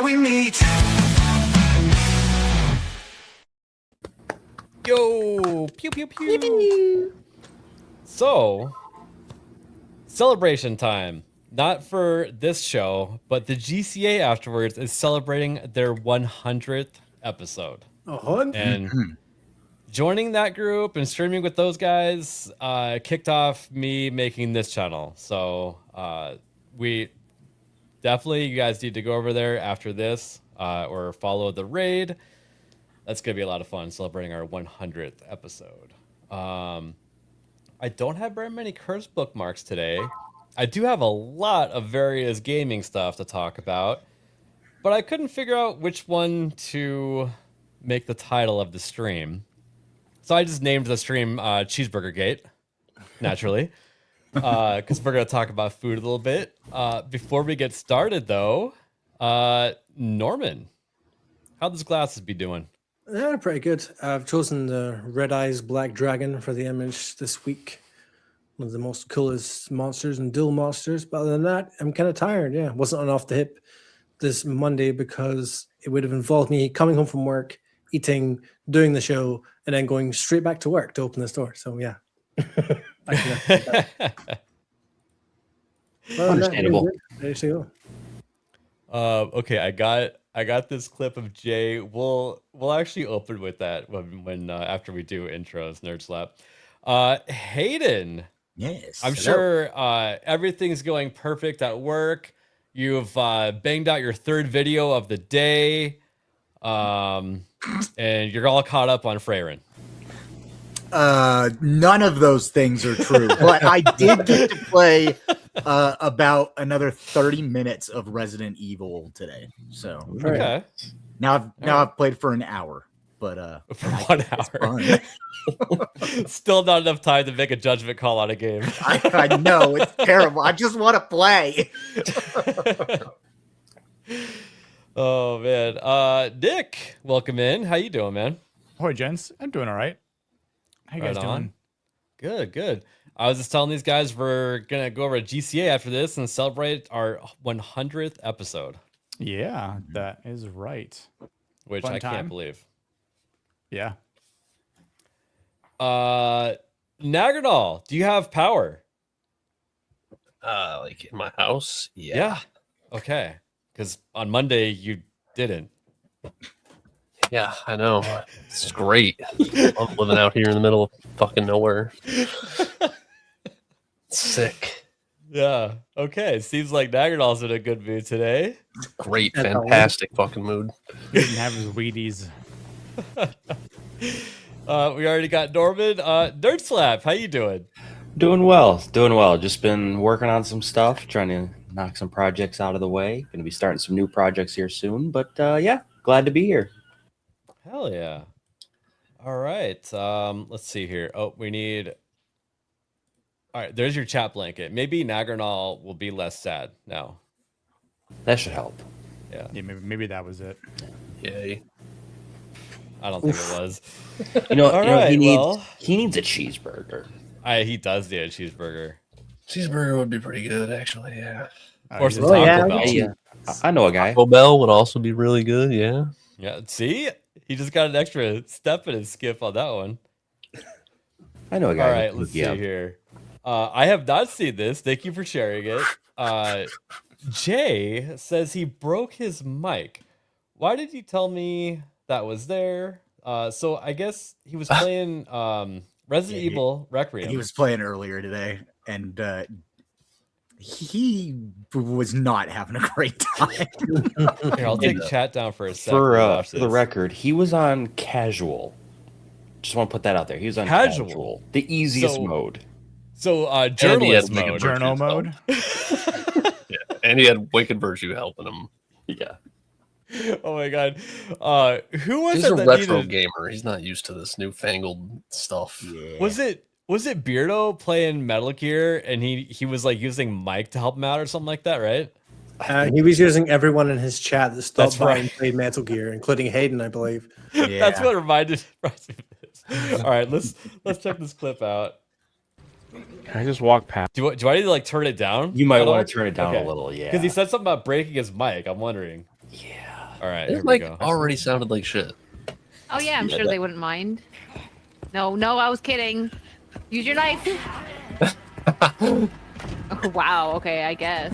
we meet. Yo, pew pew pew. So, celebration time. Not for this show, but the GCA afterwards is celebrating their 100th episode. And joining that group and streaming with those guys kicked off me making this channel. So we definitely, you guys need to go over there after this or follow the raid. That's going to be a lot of fun celebrating our 100th episode. I don't have very many curse bookmarks today. I do have a lot of various gaming stuff to talk about, but I couldn't figure out which one to make the title of the stream. So I just named the stream Cheeseburger Gate, naturally, because we're going to talk about food a little bit. Before we get started, though, Norman, how does glasses be doing? Yeah, pretty good. I've chosen the Red Eyes Black Dragon for the image this week. One of the most coolest monsters and dual monsters. But other than that, I'm kind of tired. Yeah, wasn't on off the hip this Monday because it would have involved me coming home from work, eating, doing the show, and then going straight back to work to open the store. So yeah. Understandable. There you go. Okay, I got this clip of Jay. We'll actually open with that when after we do intros, Nerd Slap. Hayden. Yes. I'm sure everything's going perfect at work. You've banged out your third video of the day, and you're all caught up on Freyren. None of those things are true, but I did get to play about another 30 minutes of Resident Evil today. So Okay. now I've played for an hour, but For 1 hour. Still not enough time to make a judgment call on a game. I know it's terrible. I just want to play. Oh man. Nick, welcome in. How you doing, man? Ahoy, gents. I'm doing all right. How you guys doing? Good. I was just telling these guys we're gonna go over to GCA after this and celebrate our 100th episode. Yeah, that is right. Which Fun I time. can't believe. Yeah. Nagardal, do you have power? Like in my house? Yeah. Okay. Because on Monday you didn't. Yeah, I know. It's great. I'm living out here in the middle of fucking nowhere. Sick. Yeah. Okay. Seems like Nagardal's in a good mood today. Great, fantastic fucking mood. He didn't have his Wheaties. We already got Norman. Nerd Slap, how you doing? Doing well. Just been working on some stuff, trying to knock some projects out of the way. Going to be starting some new projects here soon, but yeah, glad to be here. Hell yeah. All right. Let's see here. Oh, we need. All right, there's your chat blanket. Maybe Nagardal will be less sad now. That should help. Yeah. Yeah, maybe that was it. Yay. I don't think it was. All right, he well. needs a cheeseburger. He does need a cheeseburger. Cheeseburger would be pretty good, actually, yeah. Or some He Taco does- Bell. I know a guy. Taco Bell would also be really good, yeah. Yeah, see? He just got an extra step in his skip on that one. I know a guy. All right, let's see here. I have not seen this. Thank you for sharing it. Jay says he broke his mic. Why did you tell me that was there? So I guess he was playing Resident Evil Requiem. He was playing earlier today, and he was not having a great time. Here, I'll take chat down for a second. For the record, he was on casual. Just want to put that out there. He was on casual, the easiest mode. So journalist mode. Journal mode. Yeah, and he had Wicked Virtue helping him. Yeah. Oh my god. Who was He's it a that retro needed... gamer. He's not used to this newfangled stuff. Yeah. Was it Beardo playing Metal Gear and he was like using Mike to help him out or something like that, right? He was using everyone in his chat that stopped That's by right. and played Metal Gear, including Hayden, I believe. Yeah. That's what reminded me of this. All right, let's check this clip out. Can I just walk past? Do I need to like turn it down? You might at all? want to turn it down Okay. a little, yeah. Because he said something about breaking his mic. I'm wondering. Yeah. All right, This here we mic go. already sounded like shit. Oh yeah, I'm Yeah, sure that- they wouldn't mind. No, I was kidding. Use your knife. Oh, wow. Okay, I guess.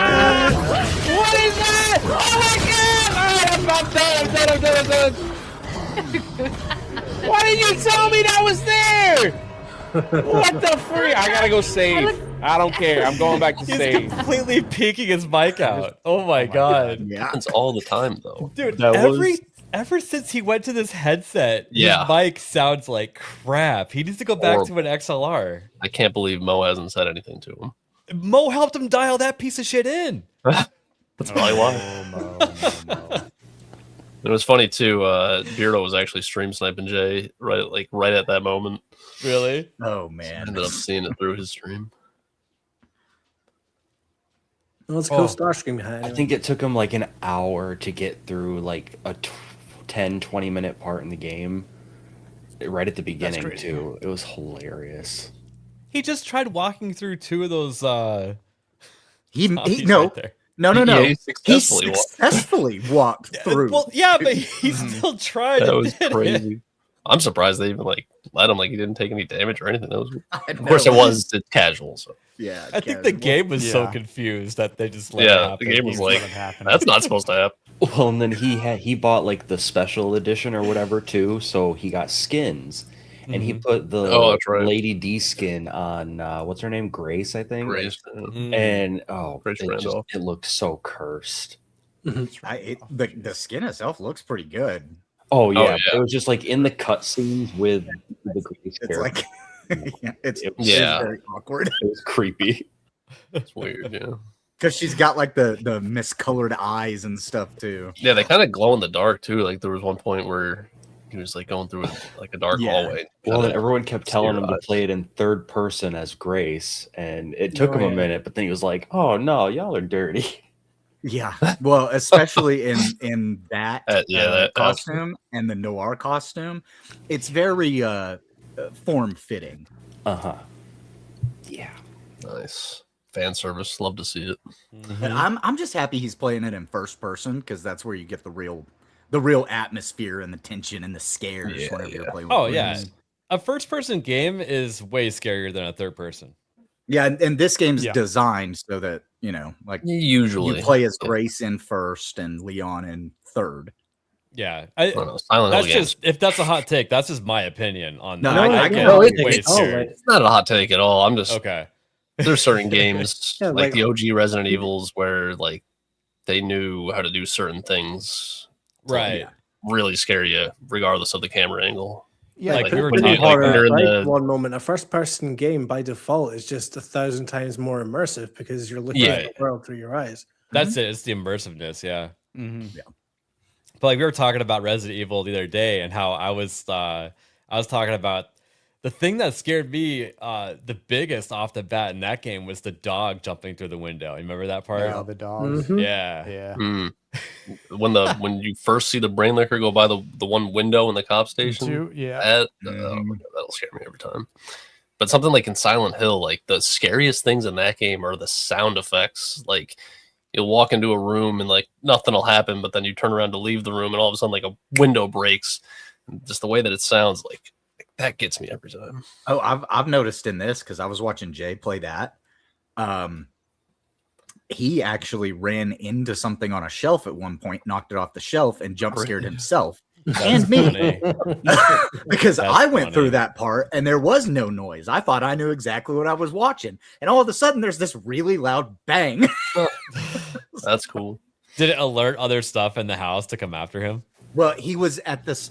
What is that? Oh my god! I'm done. Why didn't you tell me that was there? What the freak? I gotta go save. I don't care. I'm going back to He's save. completely peeking his mic out. Oh my god. Yeah. Happens all the time though. Dude, That ever since he went to this headset, Yeah. his mic sounds like crap. He needs to go back to Horrible. an XLR. I can't believe Mo hasn't said anything to him. Mo helped him dial that piece of shit in. That's probably why. It was funny too. Beardo was actually stream sniping Jay right at that moment. Really? Oh I man. ended up seeing it through his stream. Well, it's a cool star screen behind. I think it took him like an hour to get through like a 10-20 minute part in the game. Right at the beginning crazy. too. It was hilarious. He just tried walking through two of those He zombies no right there. no. Yeah, He successfully walked through. Well, yeah, but he still tried. That and was did it. crazy. I'm surprised they even let him. Like he didn't take any damage or anything. That was, I of course, know. it was casual. So Yeah. I think the casual. game was so Yeah. confused that they just let it yeah, happen. the game was Just like, let it happen. that's not supposed to happen. Well, and then he bought like the special edition or whatever too, so he got skins. And he put the Oh, that's right. Lady D skin on what's her name? Grace, I think. Grace. And Grace it, Randolph. it looked so cursed. The skin itself looks pretty good. Oh yeah, yeah. It was just like in the cutscenes with the Grace It's character. like it's Yeah. very awkward It was creepy. It's weird. Yeah. because she's got like the miscolored eyes and stuff too. Yeah, they kind of glow in the dark too. Like there was one point where he was like going through like a dark Yeah. hallway. Well, Kinda and everyone kept telling him to scared play it in third person as Grace, and it took Oh, him a yeah. minute, but then he was like, "Oh no, y'all are dirty." Yeah, well, especially in that, that costume and the noir costume, it's very form fitting. Yeah. Nice fan service. Love to see it. And I'm just happy he's playing it in first person because that's where you get the real atmosphere and the tension and the scares Yeah, whenever you're yeah. playing with Oh yeah, friends. a first-person game is way scarier than a third-person. Yeah, and this game's Yeah. designed so that like Usually, you play as yeah. Grace in first and Leon in third. Yeah, I don't know. Silent Hill that's games. just if that's a hot take. That's just my opinion on No, that. I I get get it. No, way it's- scared. It's not a hot take at all. I'm just Okay. there's certain games Yeah, like like- the OG Resident Evils where like they knew how to do certain things to, Right. really scare you regardless of the camera angle. Yeah, Like like, we were when you, talking like, about, when you're in right? the One moment, a first-person game by default is just 1,000 times more immersive because you're looking Yeah. at the world through your eyes. That's it. It's the immersiveness. Yeah. Mhm. But like we were talking about Resident Evil the other day and how I was talking about the thing that scared me the biggest off the bat in that game was the dog jumping through the window. You remember that part? Yeah, the dogs. Mhm. Yeah. Yeah. when you first see the brain liquor go by the one window in the cop station, Yeah. that, oh my God, that'll scare me every time. But something like in Silent Hill, like the scariest things in that game are the sound effects. Like you'll walk into a room and like nothing will happen, but then you turn around to leave the room and all of a sudden like a window breaks. Just the way that it sounds, like that gets me every time. Oh, I've noticed in this because I was watching Jay play that. He actually ran into something on a shelf at one point, knocked it off the shelf, and jump scared himself and me funny. because That's I went funny. through that part and there was no noise. I thought I knew exactly what I was watching, and all of a sudden there's this really loud bang. That's cool. Did it alert other stuff in the house to come after him? Well, he was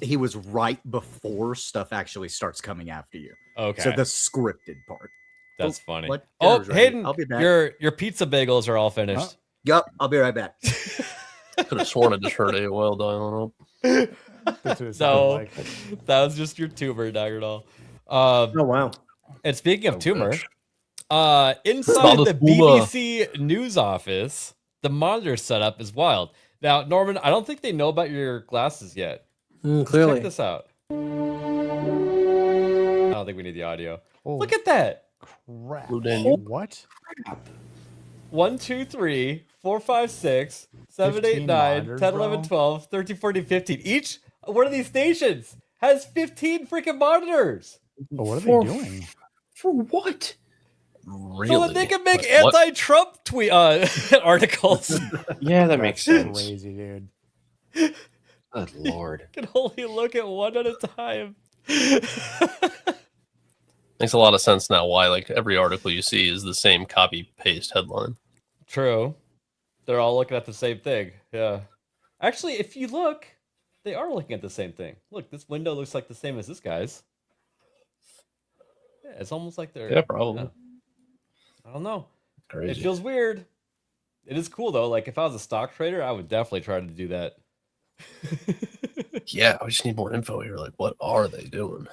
he was right before stuff actually starts coming after you. Okay. So the scripted part. That's funny. what? Oh, Dinner's ready. Hayden, I'll be back. your pizza bagels are all finished. Yup, I'll be right back. Could have sworn I just heard AOL dialing up. That's what it sounded So like. that was just your tumor, Daggerdoll. Oh wow! And speaking of Oh, tumor, gosh. inside Not the a tumor. BBC news office, the monitor setup is wild. Now, Norman, I don't think they know about your glasses yet. Clearly, Check this out. I don't think we need the audio. Oh. Look at that. Crap. Blue Daniel. What? 1, 2, 3, 4, 5, 6, 7, 8, 15 9, monitors, 10, 11, bro. 12, 13, 14, 15. Each one of these stations has 15 freaking monitors. But what are For- they doing? For what? Really? So that they can make Like, what? anti-Trump tweet articles. Yeah, that makes That's sense. crazy, dude. Good lord. Can only look at one at a time. Makes a lot of sense now why like every article you see is the same copy paste headline. True. They're all looking at the same thing. Yeah. Actually, if you look, they are looking at the same thing. Look, this window looks like the same as this guy's. Yeah, it's almost like they're. Yeah, probably. I don't know. Crazy. It feels weird. It is cool though. Like if I was a stock trader, I would definitely try to do that. Yeah, we just need more info here. Like, what are they doing?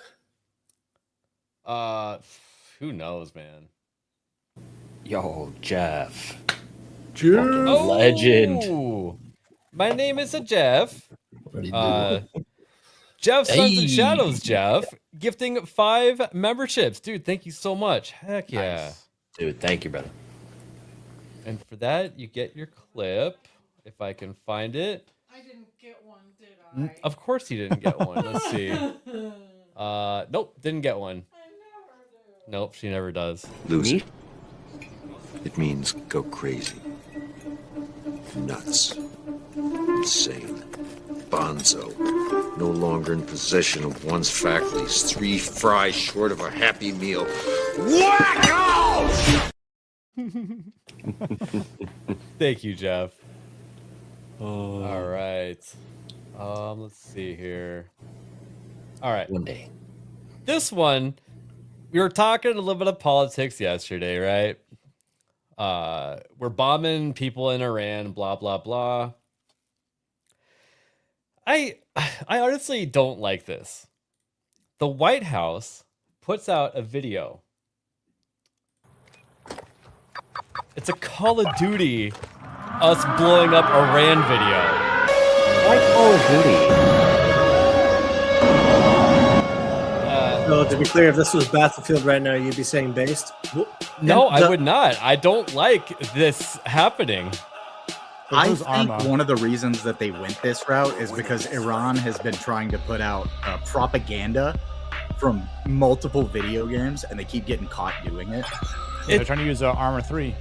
Who knows, man? Yo, Jeff. Cheers. Legend. Oh, my name is Jeff. What are you doing? Jeff Sons Hey. and Shadows, Jeff, gifting 5 memberships. Dude, thank you so much. Heck yeah. Nice. Dude, thank you, brother. And for that, you get your clip, if I can find it. I didn't get one, did I? Of course you didn't get one. Let's see. Nope, didn't get one. I never do. Nope, she never does. Lose Me? it. It means go crazy. Nuts. Insane. Bonzo. No longer in possession of one's faculties. 3 fries short of a happy meal. Wacko! Thank you, Jeff. All right. Let's see here. All right. One day. This one, we were talking a little bit of politics yesterday, right? We're bombing people in Iran, blah, blah, blah. I honestly don't like this. The White House puts out a video. It's a Call of Duty us blowing up Iran video. Why Call of Duty? So to be clear, if this was Battlefield right now, you'd be saying based. No, I The- would not. I don't like this happening. I Who's think Arma? one of the reasons that they went this route is because Iran has been trying to put out propaganda from multiple video games, and they keep getting caught doing it. They're trying to use Armor 3.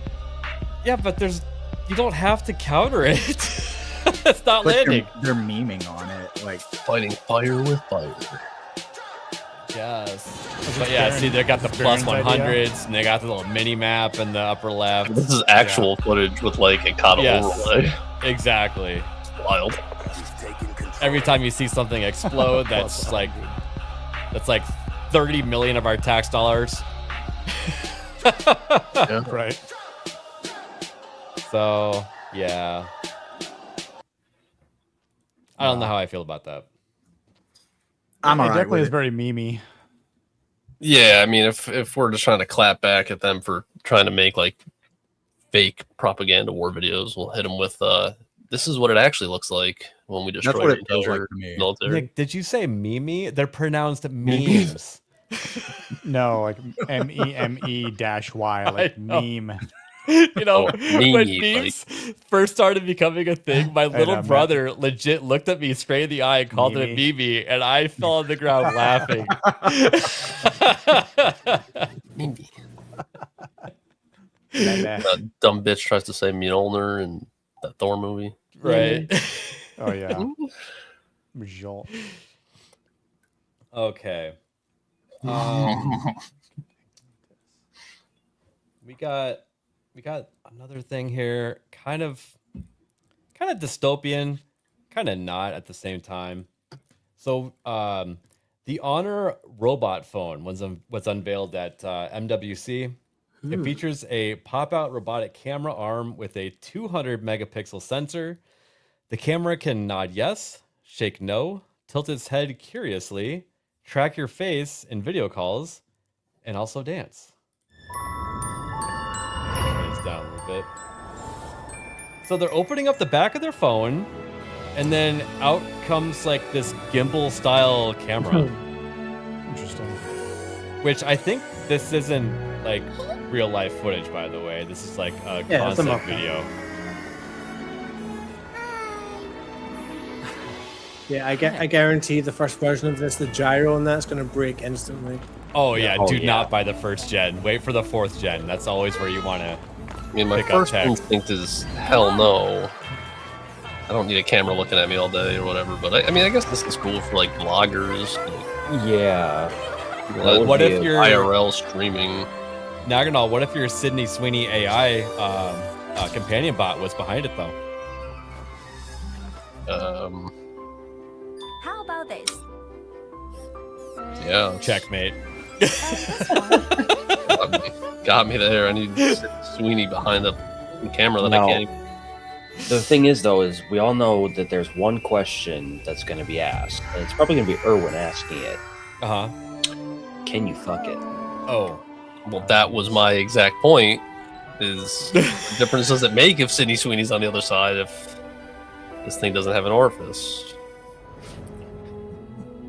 Yeah, but you don't have to counter it. It's not But landing. they're memeing on it, like Fighting fire with fire. Yes. But yeah, see, they got the plus Baron's idea? 100s, and they got the little mini map in the upper left. This is actual footage with like a COD Yes. overlay. Exactly. Wild. Every time you see something explode, that's like 30 million of our tax dollars. Right. So yeah, I don't know how I feel about that. I'm It alright definitely with is it. very memey. Yeah, I mean, if we're just trying to clap back at them for trying to make like fake propaganda war videos, we'll hit them with this is what it actually looks like when we destroy That's what the it feels like entire to me. military. Nick, did you say meme? They're pronounced memes. No, like MEME-Y, like know. meme. You know, Oh, when meme, memes first started becoming a thing, my little know, brother legit looked at me straight in the eye and called it a meme, and I fell on the ground laughing. That dumb bitch tries to say Mjolnir in that Thor movie. Right. Oh yeah. Jolt. Okay. We got another thing here, kind of dystopian, kind of not at the same time. So the Honor robot phone was unveiled at MWC. It features a pop-out robotic camera arm with a 200 megapixel sensor. The camera can nod yes, shake no, tilt its head curiously, track your face in video calls, and also dance. Turn this down a little bit. So they're opening up the back of their phone, and then out comes like this gimbal style camera, Interesting. which I think this isn't like real life footage, by the way. This is like a Yeah, it's a concept mock-up. video. Yeah, I guarantee the first version of this, the gyro on that's going to break instantly. Oh yeah, Oh, do yeah. not buy the first gen. Wait for the 4th gen. That's always where you want to. I mean, my Pick up first tech. instinct is hell no. I don't need a camera looking at me all day or whatever. But I mean, I guess this is cool for like vloggers. Like, Yeah. What if you're IRL streaming? Naganal? What if your Sydney Sweeney AI companion bot was behind it though? How about this? Yeah, Checkmate. got me there. I need Sweeney behind the camera that No. I can't. Even... The thing is, though, is we all know that there's one question that's going to be asked, and it's probably going to be Erwin asking it. Uh huh. Can you fuck it? Oh. Well, that was my exact point. Is what difference does it make if Sydney Sweeney's on the other side if this thing doesn't have an orifice?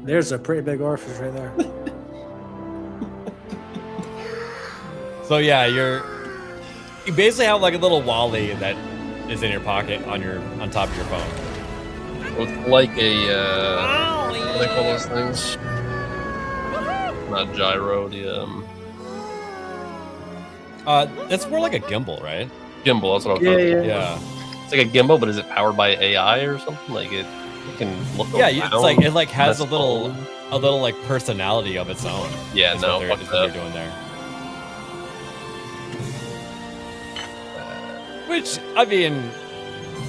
There's a pretty big orifice right there. So yeah, you basically have like a little Wally that is in your pocket on top of your phone. With like a what do they call those things? Not gyro, the It's more like a gimbal, right? gimbal. That's what I'm talking about. Yeah. It's like a gimbal, but is it powered by AI or something? Like it can look. Yeah, it's around? like it like has a That's little all. like personality of its own. Yeah, is no, what they're, fuck is what they're that. doing there. Which I mean,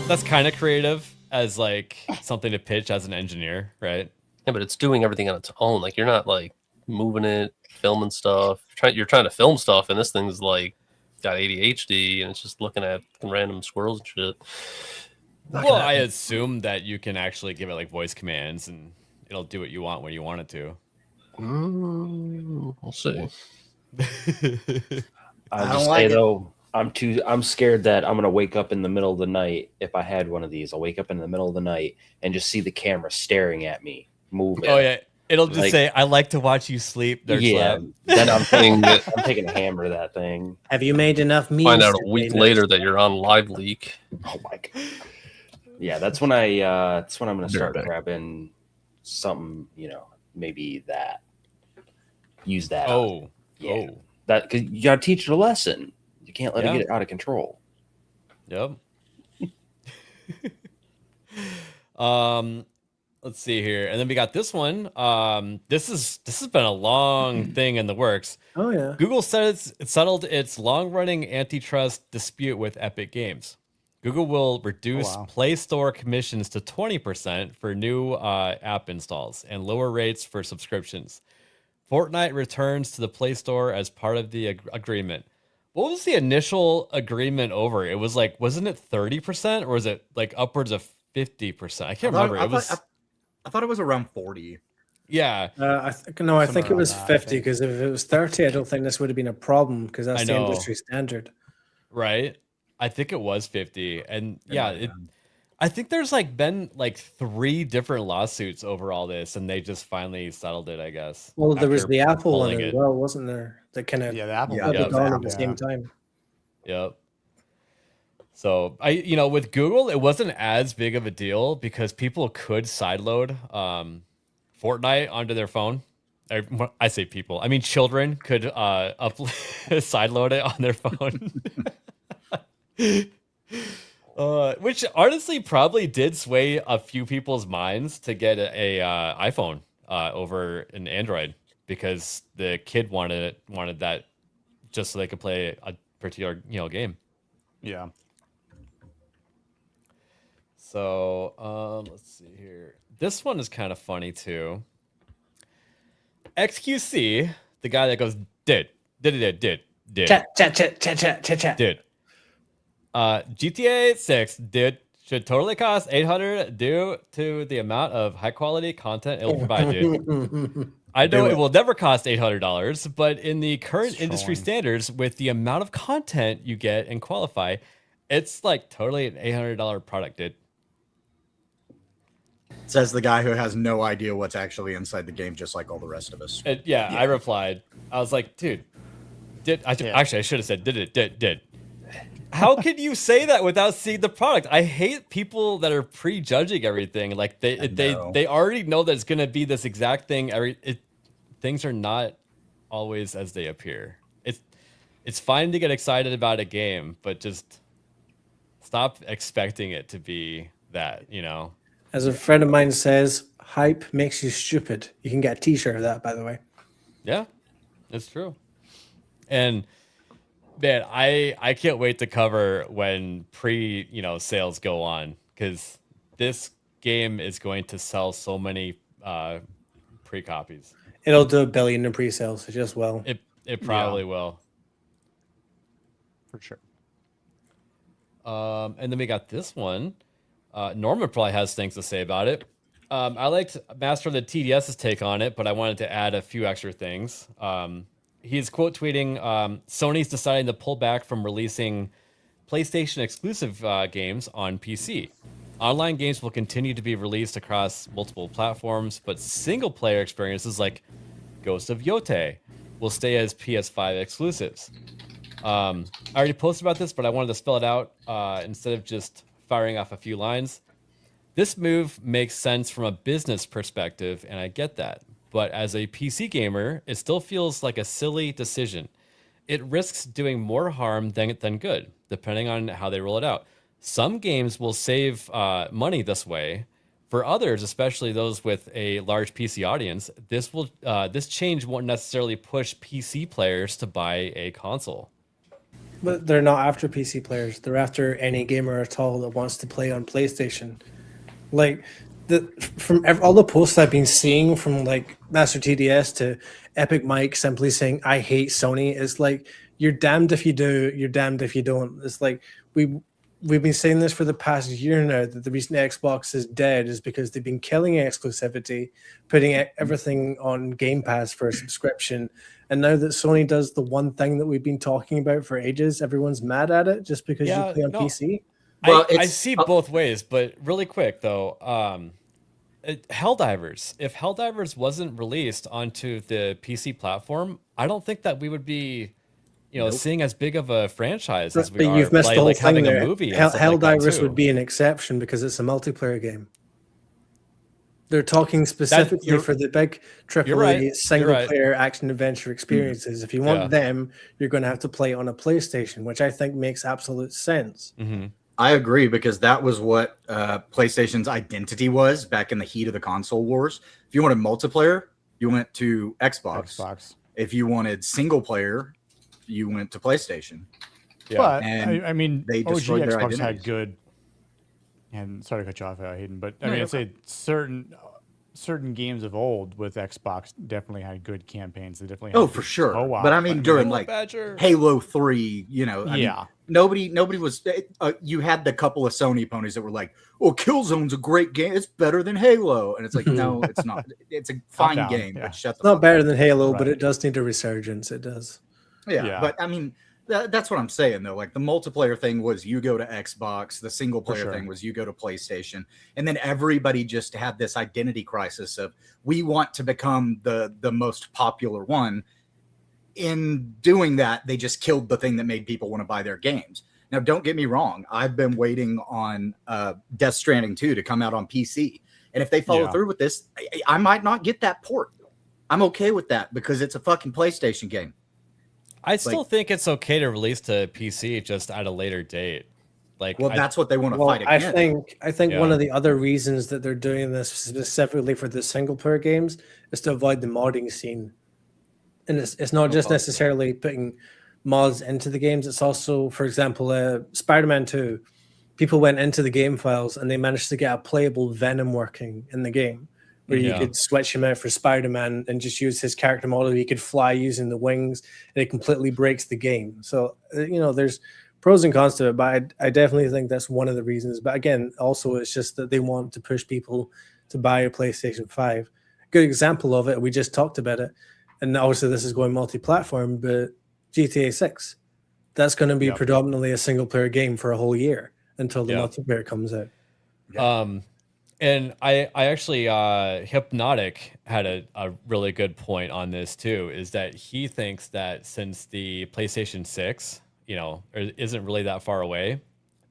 that's kind of creative as like something to pitch as an engineer, right? Yeah, but it's doing everything on its own. Like you're not like moving it, filming stuff. You're trying to film stuff, and this thing's like got ADHD, and it's just looking at random squirrels and shit. Not Well, gonna I happen. assume that you can actually give it like voice commands, and it'll do what you want when you want it to. We'll see. I'll don't just like say it. though, I'm scared that I'm gonna wake up in the middle of the night. If I had one of these, I'll wake up in the middle of the night and just see the camera staring at me, moving. Oh yeah, it'll just Like- say, "I like to watch you sleep." There's Yeah. Then I'm taking a hammer to that thing. Have you made enough memes? Find out a today, week Mitch? later that you're on live leak. Oh my god. Yeah, that's when I'm gonna Be start right back. grabbing something, maybe that. Use that. Oh, Yeah. oh, That because you gotta teach it a lesson. You can't let Yeah. it get out of control. yep. Let's see here, and then we got this one. This has been a long thing in the works. Oh yeah. Google says it settled its long-running antitrust dispute with Epic Games. Google will reduce wow. Play Store commissions to 20% for new app installs and lower rates for subscriptions. Fortnite returns to the Play Store as part of the agreement. What was the initial agreement over? It was like, wasn't it 30% or was it like upwards of 50%? I can't remember. I thought it was around 40. Yeah. I think it was 50 because if it was 30, I don't think this would have been a problem because that's I the know. industry standard. Right. I think it was 50. And yeah, I think there's like been like 3 different lawsuits over all this, and they just finally settled it, I guess. Well, there was after the Apple one pulling as it. well, wasn't there? That kind of Yeah, the Apple. Yeah, one had was it on out, at the same time. Yep. So with Google, it wasn't as big of a deal because people could sideload Fortnite onto their phone. I say people, I mean children could sideload it on their phone. Which honestly probably did sway a few people's minds to get a iPhone over an Android because the kid wanted that just so they could play a particular game. Yeah. So let's see here. This one is kind of funny too. XQC, the guy that goes did. Chat. Dude. GTA 6 should totally cost $800 due to the amount of high quality content it will provide, dude. I know it will never cost $800, but in the current industry standards, with the amount of content you get and qualify, it's like totally an $800 product, dude. Says the guy who has no idea what's actually inside the game, just like all the rest of us. I replied. I was like, dude, Actually, I should have said did. How could you say that without seeing the product? I hate people that are prejudging everything. Like they already know that it's gonna be this exact thing. Things are not always as they appear. It's fine to get excited about a game, but just stop expecting it to be that, you know. As a friend of mine says, hype makes you stupid. You can get a t-shirt of that, by the way. Yeah, it's true. And man, I can't wait to cover when sales go on, because this game is going to sell so many pre-copies. It'll do 1 billion in pre-sales. It just will. It probably will. For sure. And then we got this one. Norman probably has things to say about it. I liked Master of the TDS's take on it, but I wanted to add a few extra things. He's quote tweeting, Sony's deciding to pull back from releasing PlayStation exclusive games on PC. Online games will continue to be released across multiple platforms, but single player experiences like Ghost of Yotei will stay as PS5 exclusives. I already posted about this, but I wanted to spell it out instead of just firing off a few lines. This move makes sense from a business perspective, and I get that. But as a PC gamer, it still feels like a silly decision. It risks doing more harm than good, depending on how they roll it out. Some games will save money this way. For others, especially those with a large PC audience, this change won't necessarily push PC players to buy a console. But they're not after PC players. They're after any gamer at all that wants to play on PlayStation. Like, from all the posts I've been seeing from like Master TDS to Epic Mike simply saying, I hate Sony, is like, you're damned if you do, you're damned if you don't. It's like, we've been saying this for the past year now, that the reason Xbox is dead is because they've been killing exclusivity, putting everything on Game Pass for a subscription. And now that Sony does the one thing that we've been talking about for ages, everyone's mad at it just because you play on PC. Well, I see both ways, but really quick though, Helldivers. If Helldivers wasn't released onto the PC platform, I don't think that we would be, seeing as big of a franchise as we are. You've missed the whole thing having there. A movie. Helldivers would be an exception because it's a multiplayer game. They're talking specifically for the big AAA single-player action-adventure experiences. If you want them, you're going to have to play on a PlayStation, which I think makes absolute sense. Mm-hmm. I agree, because that was what PlayStation's identity was back in the heat of the console wars. If you wanted multiplayer, you went to Xbox. If you wanted single-player, you went to PlayStation. Yeah. But, and I mean, they destroyed their Xbox identities. had good... And sorry to cut you off, Hayden, but I mean, I'd say certain games of old with Xbox definitely had good campaigns. They definitely had for sure. Co-op, but I mean, during like Halo 3, I mean, nobody was. You had the couple of Sony ponies that were like, "Oh, Killzone's a great game. It's better than Halo," and it's like, no, it's not. It's a fine game, but shut the. It's not better than Halo, but it does need a resurgence. It does. Yeah, but I mean. That's what I'm saying, though. Like, the multiplayer thing was you go to Xbox. The single player thing was you go to PlayStation. And then everybody just had this identity crisis of, we want to become the most popular one. In doing that, they just killed the thing that made people want to buy their games. Now, don't get me wrong. I've been waiting on Death Stranding 2 to come out on PC. And if they follow through with this, I might not get that port. I'm okay with that because it's a fucking PlayStation game. I still think it's okay to release to PC just at a later date. That's what they want to fight against. I think one of the other reasons that they're doing this specifically for the single player games is to avoid the modding scene. And it's not just necessarily putting mods into the games. It's also, for example, Spider-Man 2. People went into the game files and they managed to get a playable Venom working in the game, where you could switch him out for Spider-Man and just use his character model. He could fly using the wings, and it completely breaks the game. So, there's pros and cons to it, but I definitely think that's one of the reasons. But again, also it's just that they want to push people to buy a PlayStation 5. Good example of it, we just talked about it, and obviously this is going multi-platform, but GTA 6, that's going to be predominantly a single-player game for a whole year until the multiplayer comes out. And I actually Hypnotic had a really good point on this too, is that he thinks that since the PlayStation 6, isn't really that far away,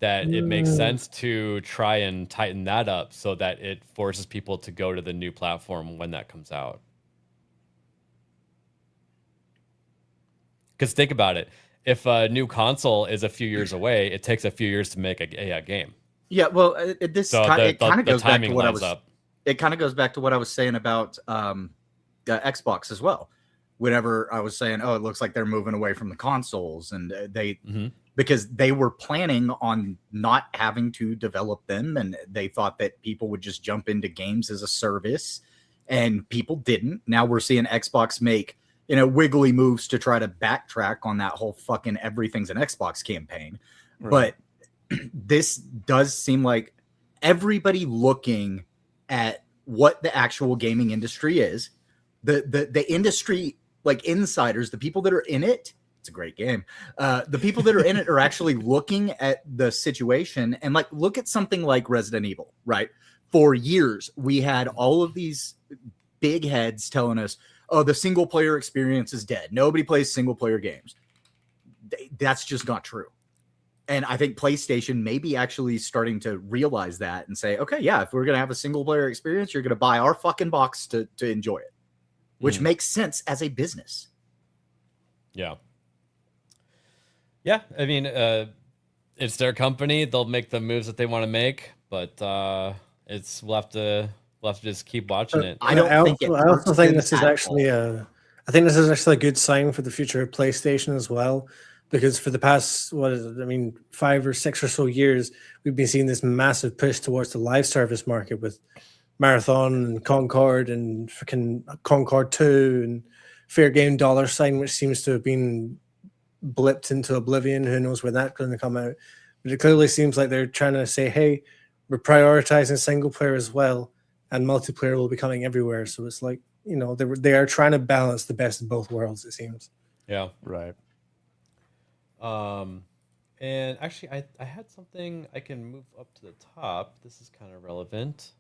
that it makes sense to try and tighten that up so that it forces people to go to the new platform when that comes out. Because think about it, if a new console is a few years away, it takes a few years to make a game. Yeah, well, it kind of goes back to what I was. Up. It kind of goes back to what I was saying about Xbox as well. Whenever I was saying, "Oh, it looks like they're moving away from the consoles," and because they were planning on not having to develop them, and they thought that people would just jump into games as a service, and people didn't. Now we're seeing Xbox make wiggly moves to try to backtrack on that whole fucking everything's an Xbox campaign, right. But this does seem like everybody looking at what the actual gaming industry is, the industry, like insiders, the people that are in it. It's a great game. The people that are in it are actually looking at the situation and like, look at something like Resident Evil, right? For years, we had all of these big heads telling us, oh, the single player experience is dead. Nobody plays single player games. That's just not true. And I think PlayStation may be actually starting to realize that and say, okay, yeah, if we're going to have a single player experience, you're going to buy our fucking box to enjoy it, which makes sense as a business. Yeah. Yeah. I mean, it's their company. They'll make the moves that they want to make, but we'll have to just keep watching it. I also think this is actually a good sign for the future of PlayStation as well. Because for the past, 5 or 6 or so years, we've been seeing this massive push towards the live service market with Marathon and Concord and freaking Concord 2 and Fair Game Dollar Sign, which seems to have been blipped into oblivion. Who knows when that's going to come out? But it clearly seems like they're trying to say, hey, we're prioritizing single player as well, and multiplayer will be coming everywhere. So it's like, they are trying to balance the best of both worlds, it seems. Yeah. Right. And actually I had something I can move up to the top. This is kind of relevant.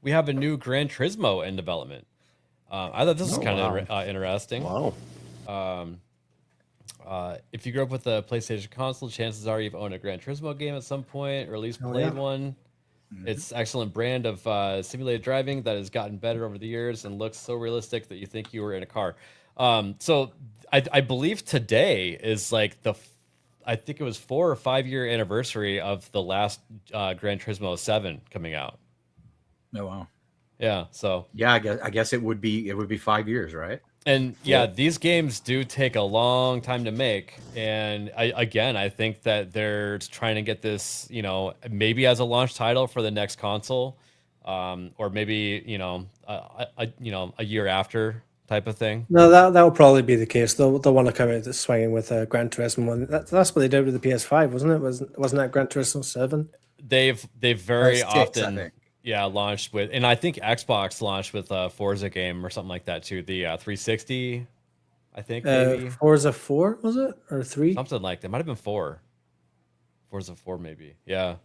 We have a new Gran Turismo in development. I thought this was kind of interesting. Wow. If you grew up with a PlayStation console, chances are you've owned a Gran Turismo game at some point, or at least played one. It's excellent brand of simulated driving that has gotten better over the years and looks so realistic that you think you were in a car. So I believe today is like I think it was 4 or 5 year anniversary of the last Gran Turismo 7 coming out. Oh wow. Yeah. So yeah, I guess it would be 5 years, right? And yeah, these games do take a long time to make. And I think that they're trying to get this, maybe as a launch title for the next console, or maybe, a year after type of thing. No, that will probably be the case. They'll want to come out swinging with a Gran Turismo one. That's what they did with the PS5, wasn't it? Wasn't that Gran Turismo 7? They've very often. Yeah, launched with, and I think Xbox launched with a Forza game or something like that too. The 360, I think maybe. Forza 4 was it, or 3? Something like that. Might have been 4. Forza 4 maybe. Yeah,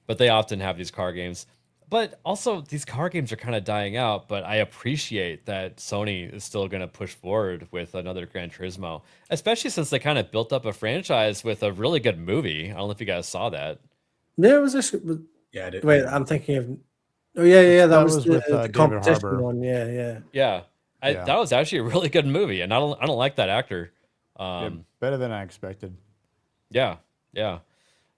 but they often have these car games. But also these car games are kind of dying out. But I appreciate that Sony is still going to push forward with another Gran Turismo, especially since they kind of built up a franchise with a really good movie. I don't know if you guys saw that. Yeah, it was actually. Yeah, I did. Wait, I'm thinking of. Oh yeah, that was with the competition one. Yeah. That was actually a really good movie, and I don't like that actor. Better than I expected. Yeah.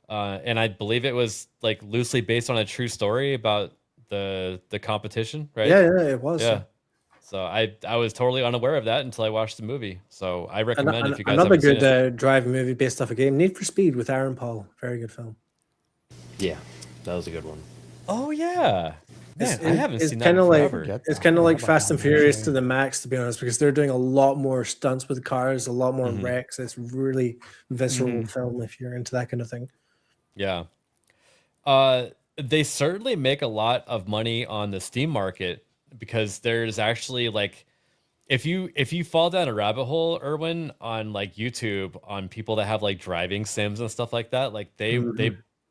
And I believe it was like loosely based on a true story about the competition, right? Yeah, it was. Yeah. So I was totally unaware of that until I watched the movie. So I recommend if you guys another haven't seen good drive movie based off a game, Need for Speed with Aaron Paul. Very good film. Yeah, that was a good one. Oh yeah. Man, I haven't seen that kind of like forever. it's kind of like Fast and Furious to the max, to be honest, because they're doing a lot more stunts with cars, a lot more wrecks. It's really visceral film if you're into that kind of thing. Yeah. They certainly make a lot of money on the Steam market because there's actually like if you fall down a rabbit hole, Erwin, on like YouTube, on people that have like driving sims and stuff like that, like they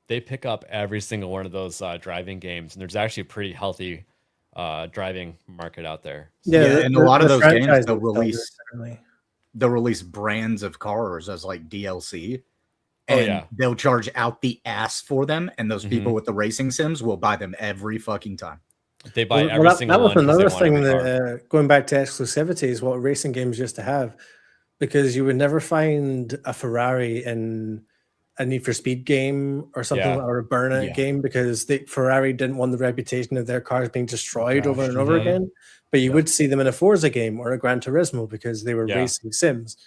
pick up every single one of those driving games, and there's actually a pretty healthy driving market out there. Yeah, and a lot of those games certainly. they'll release brands of cars as like DLC, and they'll charge out the ass for them, and those people with the racing sims will buy them every fucking time. They buy every single one. That was another thing that going back to exclusivity is what racing games used to have, because you would never find a Ferrari in a Need for Speed game or something, or a Burnout game, because Ferrari didn't want the reputation of their cars being destroyed over and over again. But you would see them in a Forza game or a Gran Turismo because they were racing sims.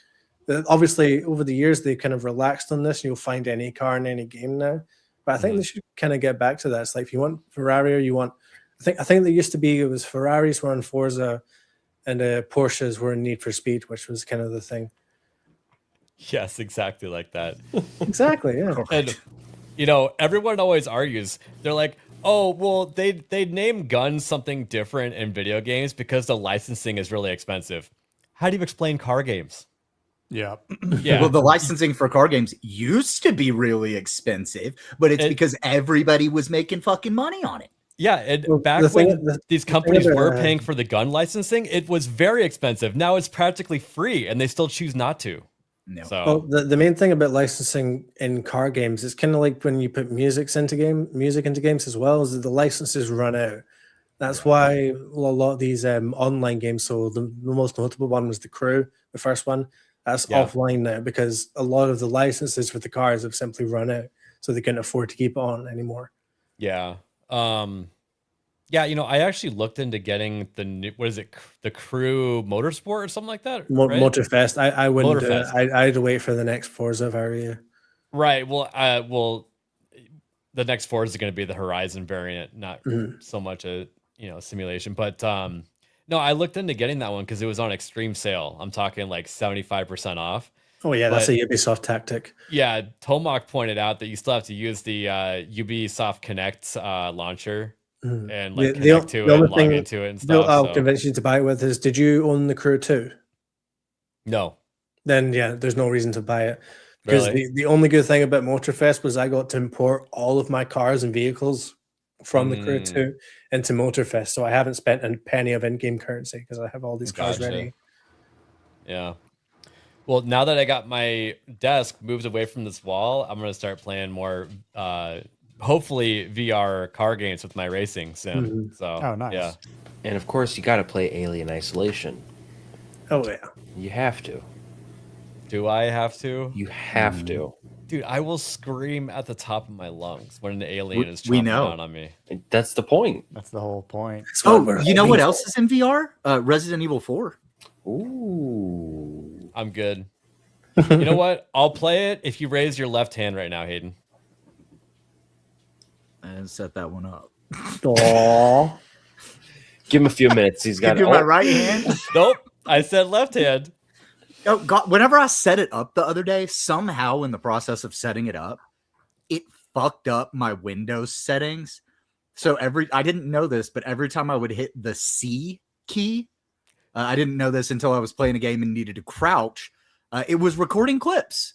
Obviously, over the years, they kind of relaxed on this. You'll find any car in any game now. But I think they should kind of get back to that. It's like if you want Ferrari or you want, I think there used to be, it was Ferraris were in Forza and Porsches were in Need for Speed, which was kind of the thing. Yes, exactly like that. Exactly, yeah. And you know, everyone always argues. They're like, "Oh, well, they name guns something different in video games because the licensing is really expensive." How do you explain car games? Yeah. Well, the licensing for car games used to be really expensive, but it's because everybody was making fucking money on it. Yeah, and back when these companies were paying for the gun licensing, it was very expensive. Now it's practically free, and they still choose not to. No. So the main thing about licensing in car games is kind of like when you put music into games as well, is that the licenses run out. That's why a lot of these online games. So the most notable one was The Crew, the first one. That's offline now because a lot of the licenses for the cars have simply run out, so they can't afford to keep it on anymore. Yeah. Yeah, you know, I actually looked into getting the new, what is it, the Crew Motorsport or something like that? Right? Motorfest. I wouldn't. I'd wait for the next Forza if I were you. Right. Well, the next Forza is going to be the Horizon variant, not so much a simulation. But no, I looked into getting that one because it was on extreme sale. I'm talking like 75% off. Oh yeah, that's a Ubisoft tactic. Yeah, Tomac pointed out that you still have to use the Ubisoft Connect launcher and like connect to it and log into it and stuff. I'll convince you to buy it with is, did you own the Crew 2? No. Then yeah, there's no reason to buy it. Because the only good thing about Motorfest was I got to import all of my cars and vehicles from the Crew 2 into Motorfest. So I haven't spent a penny of in-game currency because I have all these cars ready. Yeah. Well, now that I got my desk moved away from this wall, I'm going to start playing more, hopefully, VR car games with my racing sim. So, nice. Yeah. And of course, you got to play Alien Isolation. Oh, yeah. You have to. Do I have to? You have to. Dude, I will scream at the top of my lungs when an alien is chomping down on me. That's the point. That's the whole point. Oh, you know what else is in VR? Resident Evil 4. Ooh. I'm good. You know what? I'll play it if you raise your left hand right now, Hayden. And set that one up. Aww. Give him a few minutes. He's got my right hand. Nope. I said left hand. Oh God! Whenever I set it up the other day, somehow in the process of setting it up, it fucked up my Windows settings. So I didn't know this, but every time I would hit the C key, I didn't know this until I was playing a game and needed to crouch. It was recording clips.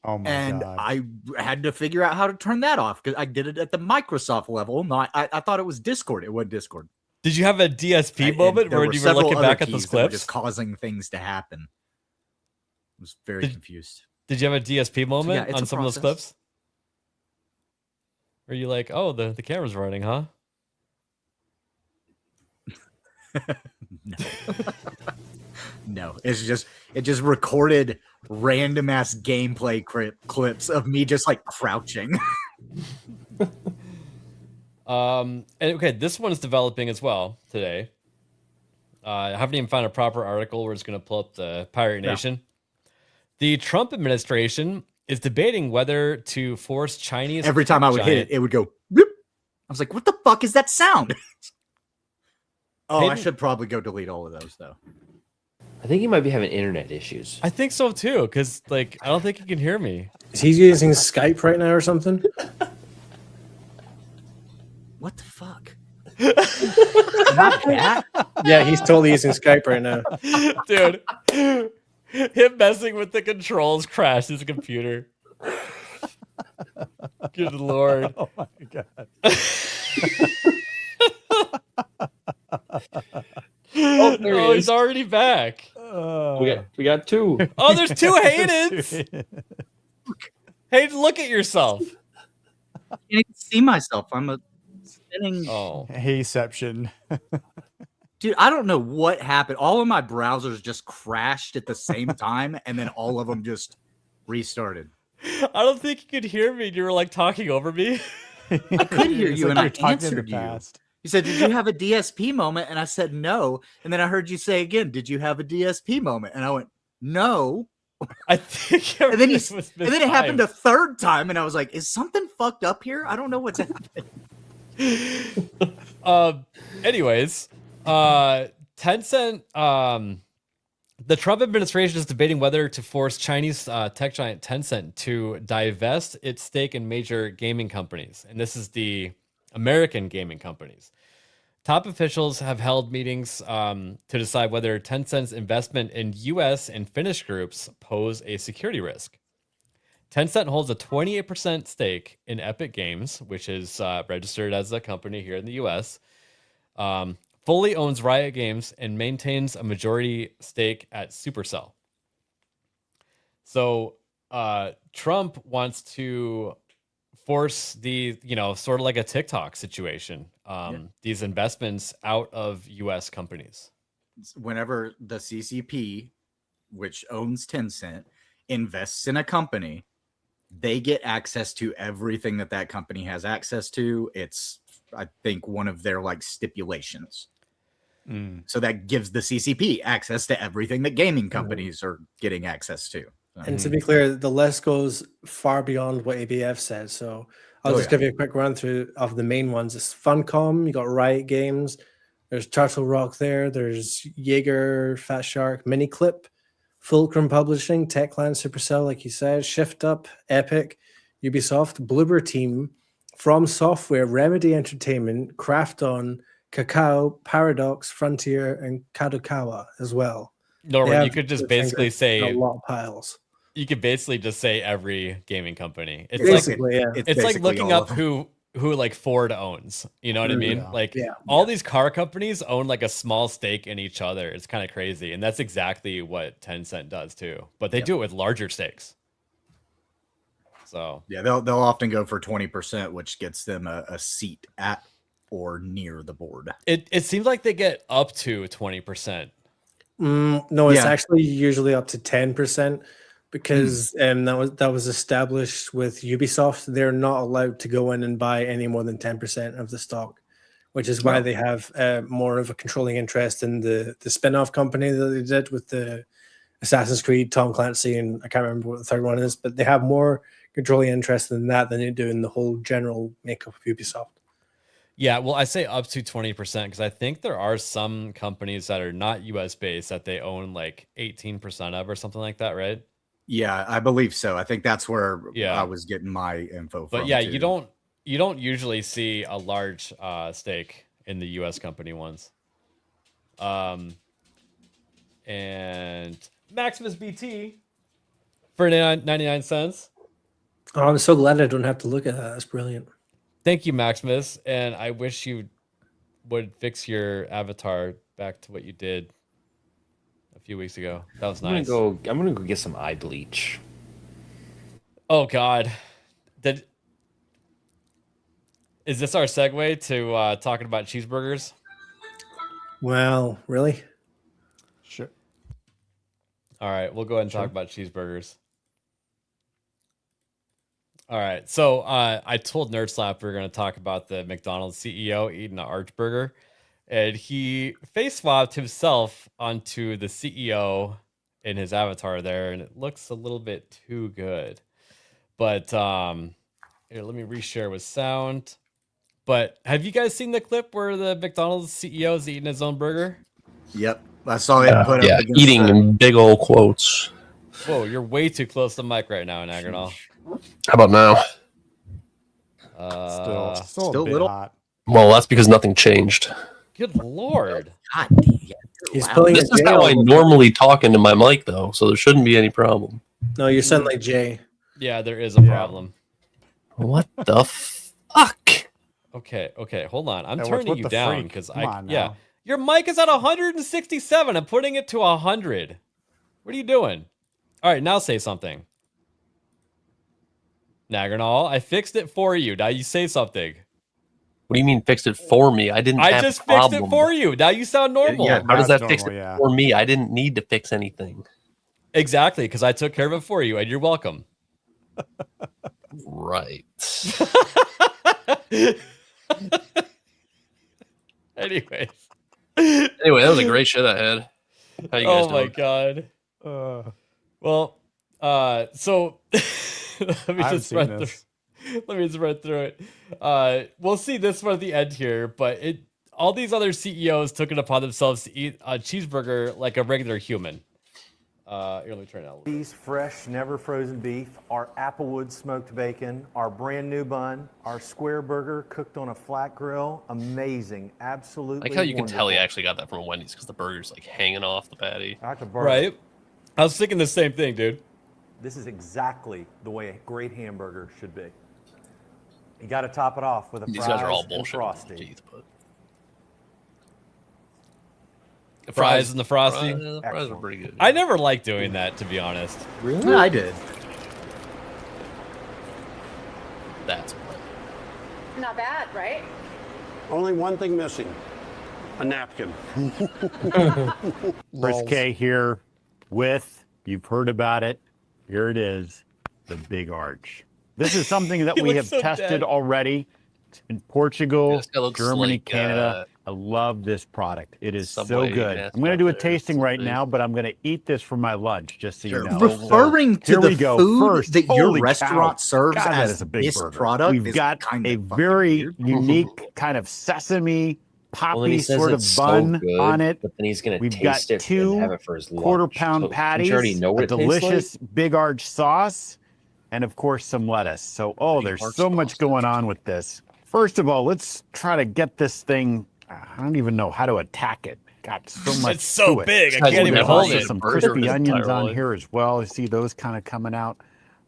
Oh my God. I had to figure out how to turn that off because I did it at the Microsoft level. I thought it was Discord. It wasn't Discord. Did you have a DSP moment where you were looking back at those clips? Just causing things to happen. I was very confused. Did you have a DSP moment on some of those clips? Were you like, oh, the camera's running, huh? No. No, it just recorded random ass gameplay clips of me just like crouching. And okay, this one is developing as well today. I haven't even found a proper article. We're just going to pull up the Pirate Nation. The Trump administration is debating whether to force Chinese. Every time I would hit it, it would go. Boop. I was like, "What the fuck is that sound?" Oh, I should probably go delete all of those though. I think he might be having internet issues. I think so too, because like I don't think he can hear me. Is he using Skype right now or something? What the fuck? Not back? Yeah, he's totally using Skype right now. Dude, him messing with the controls crashed his computer. Good lord. Oh my god. Oh, he's already back. We got two. Oh, there's two Haydens. Hayden, look at yourself. I can't even see myself. I'm a spinning. Oh, Heyception. Dude, I don't know what happened. All of my browsers just crashed at the same time, and then all of them just restarted. I don't think you could hear me. You were like talking over me. I could hear It's you, like and I you're talking in the answered you. past. You said, "Did you have a DSP moment?" And I said, "No." And then I heard you say again, "Did you have a DSP moment?" And I went, "No." I think. And then was and then it happened a third time, and I was like, "Is something fucked up here? I don't know what's happening." Anyways, Tencent. The Trump administration is debating whether to force Chinese tech giant Tencent to divest its stake in major gaming companies, and this is the American gaming companies. Top officials have held meetings to decide whether Tencent's investment in U.S. and Finnish groups pose a security risk. Tencent holds a 28% stake in Epic Games, which is registered as a company here in the U.S., fully owns Riot Games, and maintains a majority stake at Supercell. So Trump wants to force the, sort of like a TikTok situation, these investments out of U.S. companies. Whenever the CCP, which owns Tencent, invests in a company, they get access to everything that company has access to. It's, I think, one of their stipulations. So that gives the CCP access to everything that gaming companies are getting access to. And to be clear, the list goes far beyond what ABF said. So I'll just give you a quick run through of the main ones. It's Funcom, you got Riot Games, there's Turtle Rock there, there's Jaeger, Fat Shark, Miniclip, Fulcrum Publishing, Techland, Supercell, like you said, Shift Up, Epic, Ubisoft, Bloober Team, From Software, Remedy Entertainment, Krafton, Kakao, Paradox, Frontier, and Kadokawa as well. Norman, you could just basically say a lot of piles. You could basically just say every gaming company. It's basically, it's like looking up who like Ford owns. You know what I mean? All these car companies own like a small stake in each other. It's kind of crazy, and that's exactly what Tencent does too. But they do it with larger stakes. So yeah, they'll often go for 20%, which gets them a seat at or near the board. It seems like they get up to 20%. No, it's actually usually up to 10%. Because that was established with Ubisoft. They're not allowed to go in and buy any more than 10% of the stock, which is why they have more of a controlling interest in the spin-off company that they did with the Assassin's Creed, Tom Clancy, and I can't remember what the third one is, but they have more controlling interest in that than they do in the whole general makeup of Ubisoft. Yeah, well, I say up to 20% because I think there are some companies that are not US based that they own like 18% of or something like that, right? Yeah, I believe so. I think that's where I was getting my info from. But yeah, you don't usually see a large stake in the US company ones. And Maximus BT for 99 cents. Oh, I'm so glad I don't have to look at that. That's brilliant. Thank you, Maximus. And I wish you would fix your avatar back to what you did a few weeks ago. That was nice. I'm gonna go get some eye bleach. Oh God. Is this our segue to talking about cheeseburgers? Well, really? Sure. All right, we'll go ahead and talk about cheeseburgers. All right, so I told Nerd Slap we were going to talk about the McDonald's CEO eating an arch burger, and he face swapped himself onto the CEO in his avatar there, and it looks a little bit too good. But here, let me reshare with sound. But have you guys seen the clip where the McDonald's CEO is eating his own burger? Yep, I saw it put up. Eating in big old quotes. Whoa, you're way too close to the mic right now, Nagranol. How about now? Still a bit little hot. Well, that's because nothing changed. Good lord. God damn. He's pulling This a is Jay how I on- normally talk into my mic, though, so there shouldn't be any problem. No, you sound like Jay. Yeah, there is a problem. What the fuck? Okay, hold on. I'm Hey, turning what you the down freak? because Come on yeah. now. Your mic is at 167. I'm putting it to 100. What are you doing? All right, now say something. Nagranol, I fixed it for you. Now you say something. What do you mean fixed it for me? I didn't I have just a problem. fixed it for you. Now you sound normal. Yeah, how does That's that fix normal, it yeah. for me? I didn't need to fix anything. Exactly, because I took care of it for you, and you're welcome. Right. Anyways. Anyway, that was a great shit I had. How you guys Oh my doing? god. Well, so let me I haven't just seen run through. this. Let me just run through it. We'll see this one at the end here, but all these other CEOs took it upon themselves to eat a cheeseburger like a regular human. Here, let me turn it out. These fresh, never frozen beef, our applewood smoked bacon, our brand new bun, our square burger cooked on a flat grill. Amazing, absolutely. Like how you can tell he wonderful. actually got that from Wendy's because the burger's like hanging off the patty. That's a burger. Right? I was thinking the same thing, dude. This is exactly the way a great hamburger should be. You got to top it off with a These fries guys are all and bullshit. frosty. Teeth, but The fries and the frosty. the fries are pretty good. I never liked doing that, to be honest. Really? No, I did. That's what. Not bad, right? Only one thing missing. A napkin. Chris K here with, you've heard about it, here it is, the Big Arch. This is something that He we looks have so tested dead. already in Portugal, Yeah, this guy looks Germany, like, Canada. I love this product. It is so Subway good. mascot I'm going to do a there. tasting right Big. now, but I'm going to eat this for my lunch, just so you know. Referring to Here the we go. food First, that your holy restaurant cow. serves God, that as is a big this burger. product We've is got kind a of fucking very weird. unique kind of sesame Well, then he poppy says sort of it's so bun good, on it. but then he's gonna We've taste got it two and have it for his lunch. quarter-pound So patties, don't you already know what a it tastes delicious Big Arch sauce, and of course some lettuce. So, there's Arch so much sauce, going on with this. First of all, let's try to get this thing. I don't even know how to attack it. Got so much. It's so to it. big, I Guys can't will even never hold eat it. Some burger crispy his onions entire on life. here as well. You see those kind of coming out.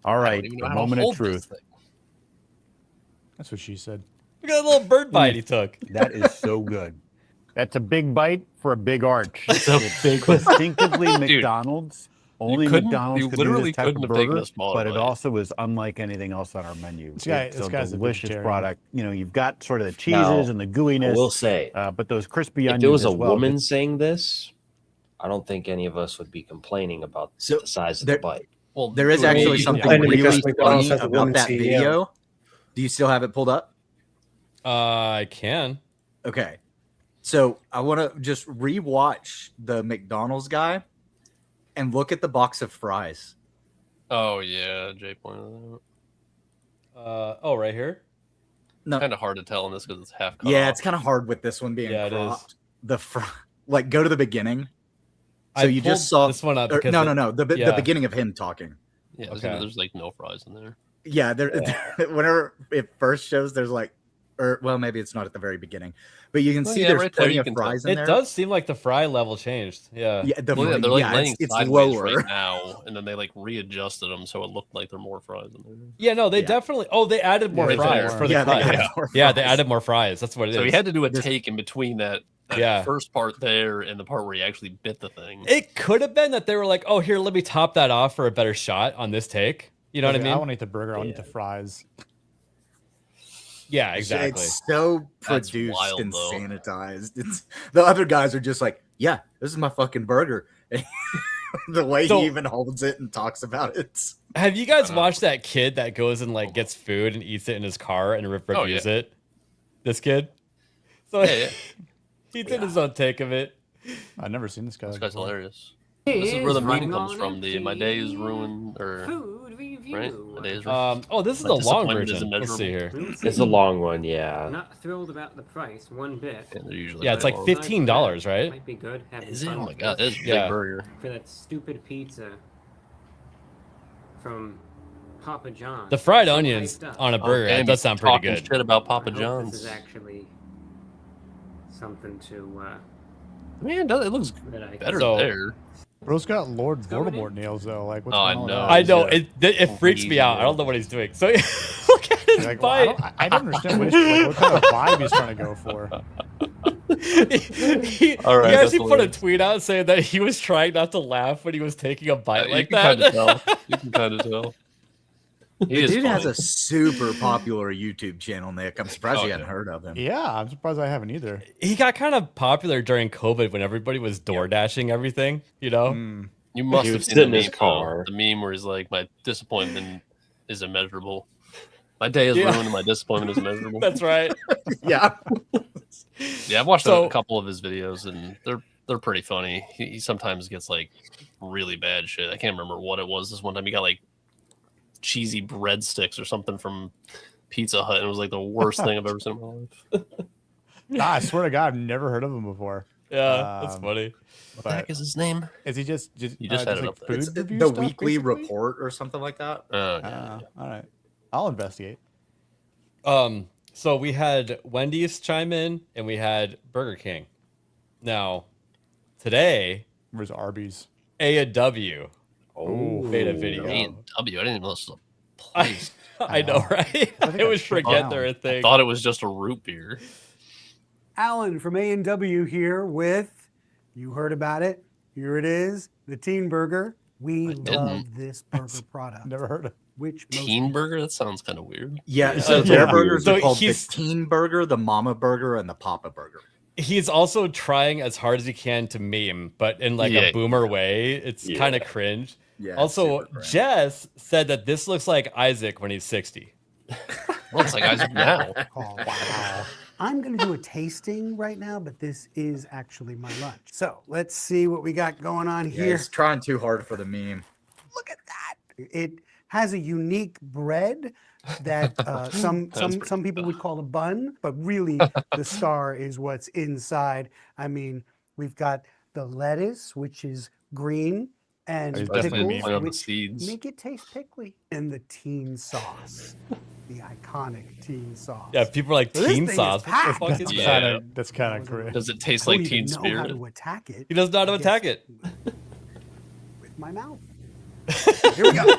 All I don't right, even the know how to moment of hold this truth. thing. That's what she said. Look at that little bird bite he took. That is so good. That's a big bite for a big arch. It's a big one. Distinctively Dude, McDonald's. Only couldn't- McDonald's you could do literally this type couldn't of have taken burger, a smaller but it bite. also is unlike anything else on our menu. This guy's It's a a delicious vegetarian. product. You know, you've got sort of the cheeses Now, and the I gooiness. will say, but those crispy if onions it was a as well. woman saying this, I don't think any of us would be complaining about So the size of there- the bite. Well, There is actually something Complaining because really McDonald's funny has a about woman that CEO. video. Do you still have it pulled up? I can. Okay. So I want to just rewatch the McDonald's guy and look at the box of fries. Oh yeah, Jay pointed that out. Right here. No, Kind of hard to tell in this because it's half cut yeah, off. it's kind of hard with this one being Yeah, it is. cropped. The like go to the beginning. So I you just pulled saw this one up or- because no, the yeah. beginning of him talking. Yeah, Okay. there's like no fries in there. Yeah, whenever it first shows, there's like, or well, maybe it's not at the very beginning, but you can Well, see yeah, there's right there plenty you of can tell. fries in It there. does seem like the fry level changed. Yeah. Yeah, the, Well, yeah, they're like yeah, laying it's sideways lower. right now, and then they like readjusted them so it looked like there are more fries in there. Yeah, no, they Yeah. definitely. Oh, they added more right fries there. for the Yeah, they cut. added Yeah. more Yeah, they fries. added more fries. That's what it is. So he had to do a take in between that Yeah. first part there and the part where he actually bit the thing. It could have been that they were like, "Oh, here, let me top that off for a better shot on this take." You know what I mean? I want to eat the burger. I want to eat the fries. Yeah, exactly. It's so That's produced wild, and though. sanitized. It's the other guys are just like, yeah, this is my fucking burger. The way So- he even holds it and talks about it. Have you guys watched that kid that goes and like gets food and eats it in his car and Oh, reviews yeah. it? This kid. So Yeah. he did his own take of it. I've never seen this guy. This guy's before. hilarious. This is where the meme comes from. My day is ruined, or right? My day is ruined. Oh, this is My the long disappointment is version. Let's see here. It's a long one, yeah. Not thrilled about the price one bit. Yeah, they're usually Yeah, it's like horrible. $15, right? Might be good. Having Is it? fun Oh my with god, this. that's a big Yeah. burger. For that stupid pizza from Papa John's. The fried So onions hyped up. on a burger, damn, that does sound pretty talking good. Shit about I Papa hope John's. This is actually something to. Man, it looks that I better So- there. Bro's got Lord Voldemort nails though. Like, what's Oh, I going on with know. that? I know Yeah. it freaks me out. I don't know what he's doing. So look at his Like, well, bite. I don't understand what kind of vibe he's trying to go for. he All right, he that's actually put a hilarious. tweet out saying that he was trying not to laugh when he was taking a bite You like can kind that. of tell. You can kind of tell. He The is dude has funny. a super popular YouTube channel, Nick. I'm surprised you hadn't heard of him. Yeah, I'm surprised I haven't either. He got kind of popular during COVID when everybody was door dashing everything, you know? You must He have was seen the sitting in his meme, though. car. The meme where he's like, "My disappointment is immeasurable. My day is Yeah. ruined, and my disappointment is immeasurable." That's right. Yeah. Yeah, I've watched So- a couple of his videos, and they're pretty funny. He sometimes gets like really bad shit. I can't remember what it was. This one time he got like cheesy breadsticks or something from Pizza Hut, and it was like the worst thing I've ever seen in my life. Nah, I swear to God, I've never heard of him before. Yeah, that's funny. What the heck is his name? Is he just You just had it like up there. food It's review the stuff, weekly basically? report or something like that. Yeah. All right, I'll investigate. So we had Wendy's chime in and we had Burger King. Now, today, Where's Arby's? A&W made a video. A&W. I didn't even know this was a place. I know, right? I always forget they're a I thing. thought it was just a root beer. Alan from A&W here with, you heard about it. Here it is, the Teen Burger. We love didn't. this burger product. Never heard of Which most Teen burger? That sounds kind of weird. Yeah, so Yeah. their burgers So are called the he's- Teen Burger, the Mama Burger, and the Papa Burger. He's also trying as hard as he can to meme, but in like Yeah. a boomer way. It's Yeah. kind of cringe. Yeah, Also, super cringe. Jess said that this looks like Isaac when he's 60. Well, it's like Isaac now. Oh, wow. I'm going to do a tasting right now, but this is actually my lunch. So let's see what we got going on Yeah, here. he's trying too hard for the meme. Look at that. It has a unique bread that some people would call a bun, but really the star is what's inside. I mean, we've got the lettuce, which is green, and He's definitely pickles, playing on the which seeds. make it taste pickly, and the teen sauce, the iconic teen sauce. Yeah, people are like So this teen thing is sauce. What the packed. fuck is Yeah. that? That's kind of correct. Does it taste I don't like even Teen know Spirit? how to attack it He doesn't know how to I guess attack it. with my mouth. Here we go.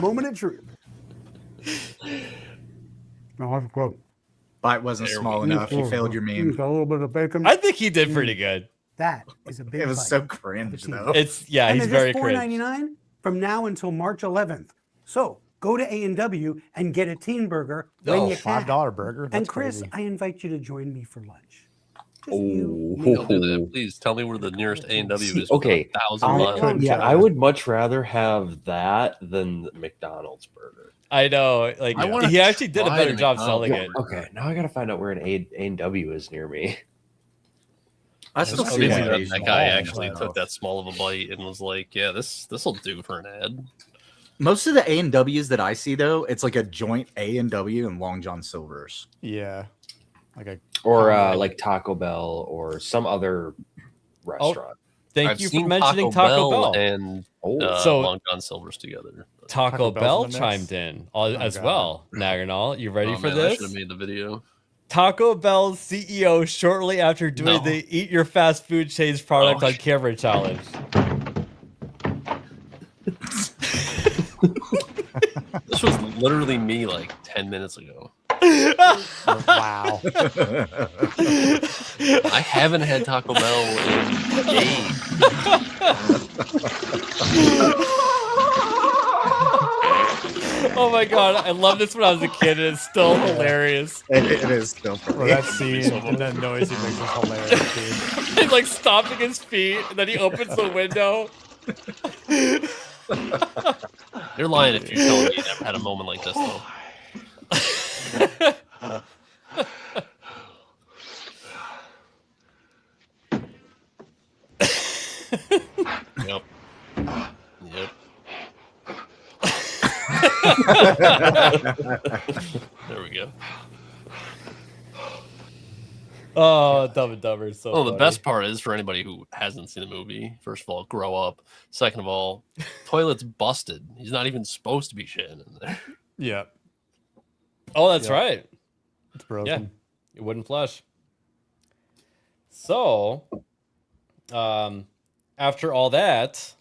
Moment of truth. No, I've got Bite wasn't There small we enough. You failed your meme. a little bit of bacon. I think he did pretty good. That is a big It was bite. so cringe, though. It's yeah, And he's they're very just cringe. $4.99 from now until March 11th. So go to A&W and get a teen burger when you can. $5 burger. That's And Chris, crazy. I invite you to join me for lunch. Just Oh. you, Don't do that, please. Tell me where the nearest A&W is. Okay, 1,000 I- miles. yeah, I would much rather have that than the McDonald's burger. I know, like I wanna he actually did a try better the job McDonald's selling it. burger. Okay, now I gotta find out where an A&W is near me. I still It's see crazy one that Asian that guy wall. actually took that small of a bite and was like, "Yeah, this will do for an ad." Most of the A&Ws that I see, though, it's like a joint A&W and Long John Silver's. Yeah, like a Or combo. like Taco Bell or some other restaurant. Thank I've you for seen mentioning Taco Bell. and So- Long John Silver's together. Taco Taco Bell's Bell in the mix? chimed in as God. well. Naganal, you ready Oh, for man, I should this? have made the video. Taco Bell's CEO shortly after doing No. the Eat Your Fast Food Chains product Oh. on camera challenge. This was literally me like 10 minutes ago. Wow. I haven't had Taco Bell in days. Oh my god, I love this when I was a kid, and it's still hilarious. It is still Well, funny. that scene and that noise he makes is hilarious, dude. He's like stomping his feet, and then he opens the window. You're lying if you're telling me you never had a moment like this, though. Yep. Yep. There we go. Oh, Dumb and Dumber is so Well, the funny. best part is for anybody who hasn't seen the movie, first of all, grow up. Second of all, toilet's busted. He's not even supposed to be shitting in there. Yeah, Oh, that's Yeah. right. it's broken. Yeah, it wouldn't flush. So, after all that,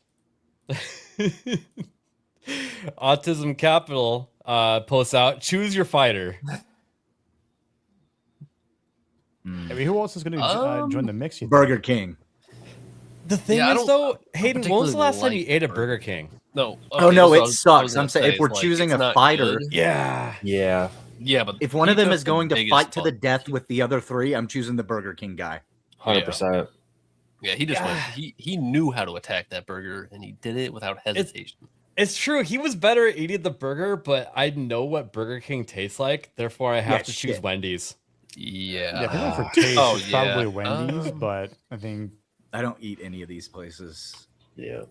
Autism Capital posts out, choose your fighter. I mean, who else is going to join the mix? Burger King. The thing is, though, Hayden, when was the last time you ate a Burger King? No. Oh no, that's what it I was sucks. gonna I'm saying say, if we're is, like, choosing it's a not fighter, good. Yeah. But if one of them he is took the going to biggest fight to the bump. death with the other three, I'm choosing the Burger King guy. 100%. Yeah, he just went. He knew how to attack that burger, and he did it without hesitation. It's true. He was better at eating the burger, but I know what Burger King tastes like. Therefore, I have to choose Wendy's. Yeah. If you're going for taste, it's probably Wendy's, but I think I don't eat any of these places. Yeah.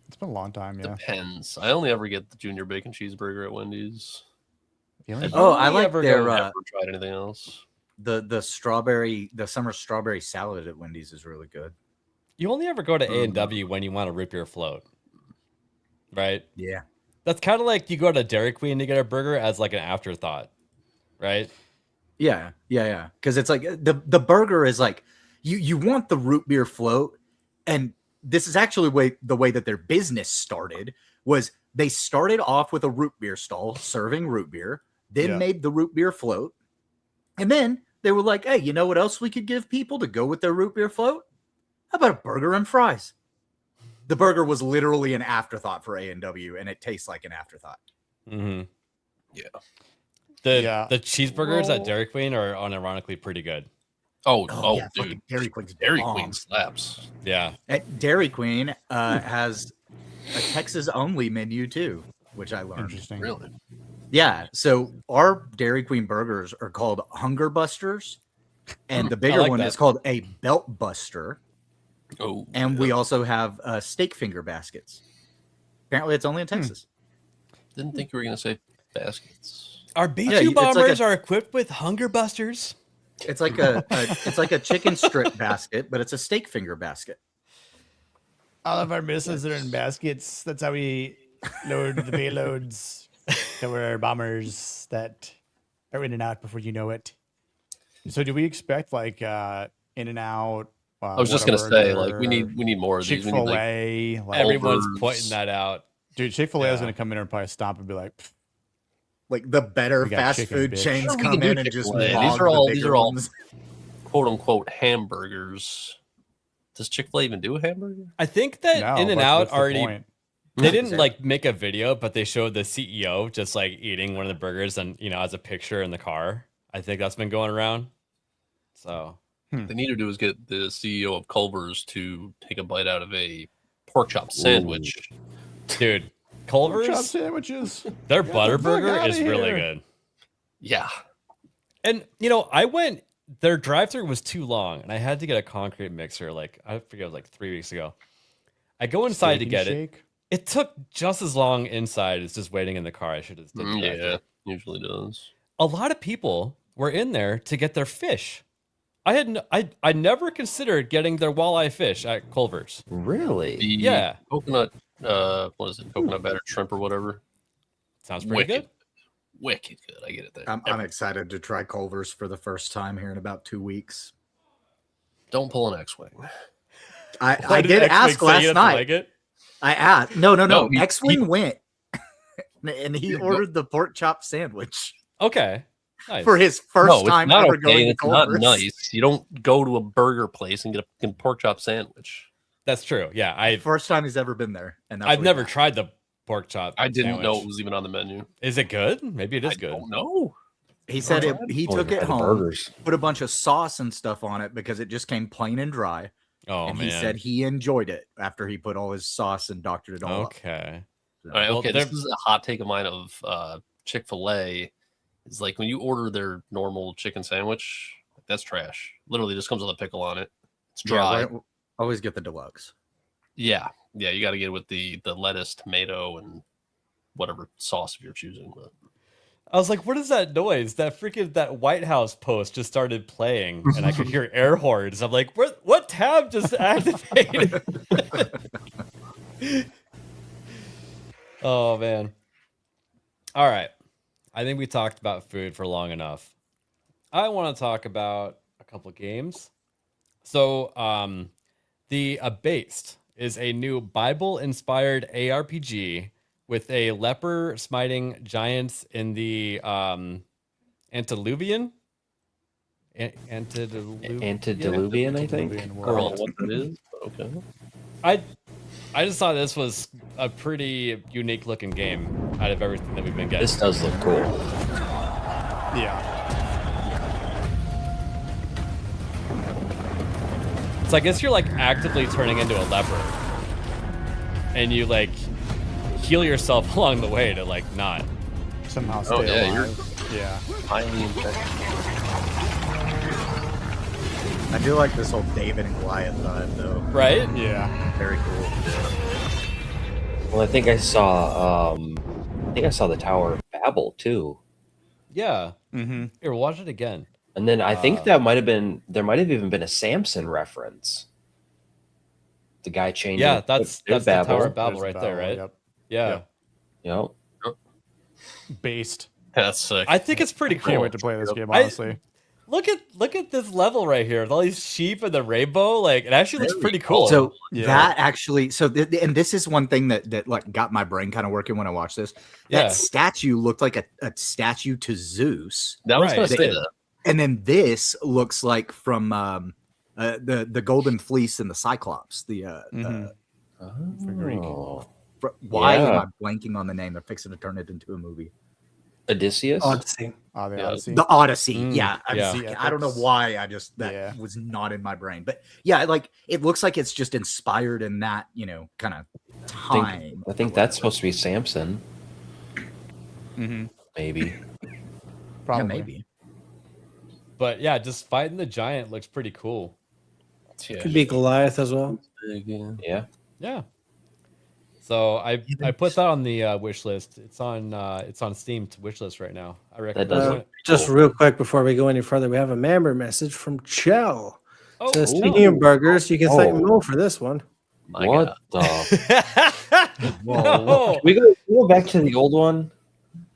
It's been a long time, yeah. Depends. I only ever get the junior bacon cheeseburger at Wendy's. I like their never tried anything else. the summer strawberry salad at Wendy's is really good. You only ever go to A&W when you want a root beer float, right? Yeah. That's kind of like you go to Dairy Queen to get a burger as like an afterthought, right? Yeah. Because it's like the burger is like you want the root beer float, and this is actually the way that their business started was they started off with a root beer stall serving root beer, then made the root beer float, and then they were like, hey, you know what else we could give people to go with their root beer float? How about a burger and fries? The burger was literally an afterthought for A&W, and it tastes like an afterthought. Mm-hmm. Yeah. The cheeseburgers at Dairy Queen are unironically pretty good. Oh, yeah, dude. Dairy Queen's Dairy bomb. Queen slaps. Yeah. At Dairy Queen has a Texas only menu too, which I learned. Interesting. Really? Yeah. So our Dairy Queen burgers are called Hunger Busters, and the bigger like one that. is called a Belt Buster. Oh. And we also have steak finger baskets. Apparently, it's only in Texas. Didn't think you were gonna say baskets. Our B2 it's like bombers are equipped with Hunger Busters. It's like it's like a chicken strip basket, but it's a steak finger basket. All of our missiles are in baskets. That's how we load the payloads. There were bombers that are in and out before you know it. So do we expect like In and Out? I was just gonna say, like, we need more of these. We need, Chick-fil-A. like, Everyone's Culver's. pointing that out. Dude, Chick-fil-A is gonna come in and probably stomp and be like, "Pfft, Like the better We got fast chicken, food bitch." chains Sure, we come can do in and just Chick-fil-A. log the These bigger are all ones. quote unquote hamburgers. Does Chick-fil-A even do a hamburger? I think that no, In and but Out what's the already. point?" They didn't like make a video, but they showed the CEO just like eating one of the burgers and as a picture in the car. I think that's been going around. So They need to do is get the CEO of Culver's to take a bite out of a pork chop sandwich. dude, Pork chop Culver's, sandwiches. their Get butter the fuck burger outta is really here. good. Yeah. And I went, their drive-thru was too long, and I had to get a concrete mixer. Like I forget, it was like 3 weeks ago. I go inside Steak to and get it. shake? It took just as long inside as just waiting in the car. I should have did the drive-thru. Yeah, usually does. A lot of people were in there to get their fish. I never considered getting their walleye fish at Culver's. Really? The Yeah. coconut, what is it? Coconut battered shrimp or whatever. Sounds pretty good. Wicked good. I get it there. I'm excited to try Culver's for the first time here in about 2 weeks. Don't pull an X-wing. I did ask last night. Like it? I asked. No. No, X-Wing went, and he ordered the pork chop sandwich Okay. Nice. for his first time it's not ever okay, going and to it's not Culver's. nice. You don't go to a burger place and get a fucking pork chop sandwich. That's true. Yeah, First time he's ever been there, and that's I've what he never got. tried the pork chop. I didn't know sandwich. it was even on the menu. Is it good? Maybe it is good. No. He said he took it the home, burgers. put a bunch of sauce and stuff on it because it just came plain and dry. Oh and man. he said he enjoyed it after he put all his sauce and doctored it all up. Okay. All right, Well, okay. they're- This is a hot take of mine of Chick-fil-A. It's like when you order their normal chicken sandwich, that's trash. Literally just comes with a pickle on it. It's dry. Yeah, always get the deluxe. Yeah. You got to get it with the lettuce, tomato, and whatever sauce if you're choosing. But I was like, what is that noise? That White House post just started playing, and I could hear air horns. I'm like, what tab just activated? Oh man. All right. I think we talked about food for long enough. I want to talk about a couple games. So, the Abased is a new Bible-inspired ARPG with a leper smiting giants in the antediluvian. Antediluvian, I think. World. What it is? Okay. I just thought this was a pretty unique looking game out of everything that we've been getting. This does look cool. Yeah. So I guess you're like actively turning into a leper, and you like heal yourself along the way to like not somehow stay alive. Yeah. Highly infected. I do like this whole David and Goliath vibe, though. Right? Yeah. Very cool. Well, I think I saw the Tower of Babel too. Yeah. Here, watch it again. And then I think there might have even been a Samson reference. The guy changing. Yeah, that's the Tower of Babel There's right there, right? Yep. Yeah. Yep. Based. That's sick. I think it's pretty cool. Can't wait to play this game, honestly. Look at this level right here with all these sheep and the rainbow. Like it actually looks pretty cool. So that actually, and this is one thing that like got my brain kind of working when I watched this. That statue looked like a statue to Zeus. That was gonna say that. And then this looks like from the Golden Fleece and the Cyclops. Why am I blanking on the name? They're fixing to turn it into a movie. Odysseus? Odyssey. The Odyssey. The Odyssey. Yeah. I don't know why. That was not in my brain. But yeah, like it looks like it's just inspired in that, kind of time. I think that's supposed to be Samson. Maybe. Probably. Yeah, maybe. But yeah, just fighting the giant looks pretty cool. Could be Goliath as well. Yeah. Yeah. So I put that on the wish list. It's on Steam wish list right now. I recommend it. Just real quick before we go any further, we have a member message from Chell. Oh, Says, speaking of burgers, you can thank Mo for this one. What the? No. Can we go back to the old one?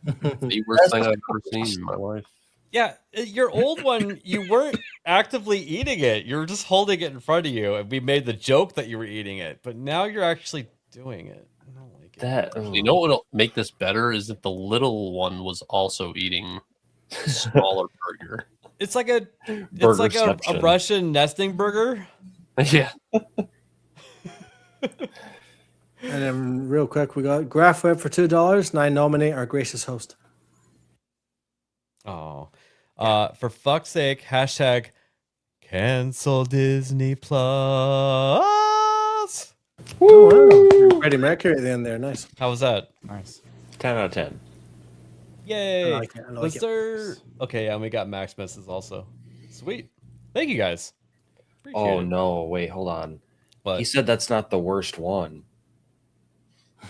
The worst thing I've ever seen in my life. Yeah, your old one, you weren't actively eating it. You were just holding it in front of you, and we made the joke that you were eating it. But now you're actually doing it. I don't like it. You know what'll make this better is if the little one was also eating a smaller burger. It's like a Russian nesting burger. Yeah. And then real quick, we got Graph Web for $2, and I nominate our gracious host. Oh, for fuck's sake, hashtag cancel Disney Plus. Oh, wow. Freddie Mercury at the end there. Nice. How was that? Nice. 10 out of 10. Yay. I like it. Was there... Okay, and we got Maximus's also. Sweet. Thank you guys. Appreciate it. No. Wait, hold on. What? He said that's not the worst one.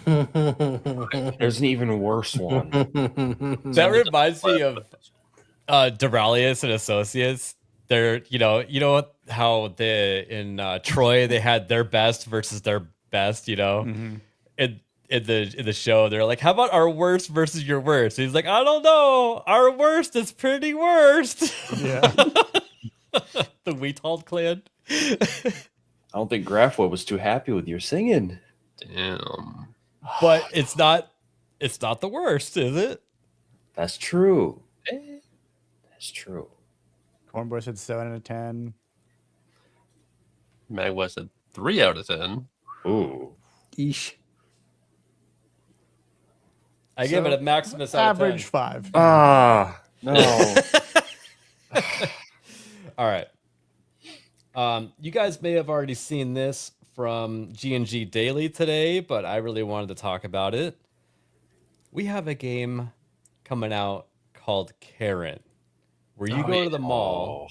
There's an even worse one. That reminds me of Duralius and Associates. They're, how in Troy they had their best versus their best, in the show. They're like, how about our worst versus your worst? And he's like, I don't know. Our worst is pretty worst. Yeah. The Wheathald clan. I don't think Grafwa was too happy with your singing. Damn. But it's not the worst, is it? That's true. That's true. Cornboy said 7 out of 10. Magway said 3 out of 10. Ooh. Eesh. I give it a Maximus out of 10. Average 5. No. All right. You guys may have already seen this from G&G Daily today, but I really wanted to talk about it. We have a game coming out called Karen, where you go to the mall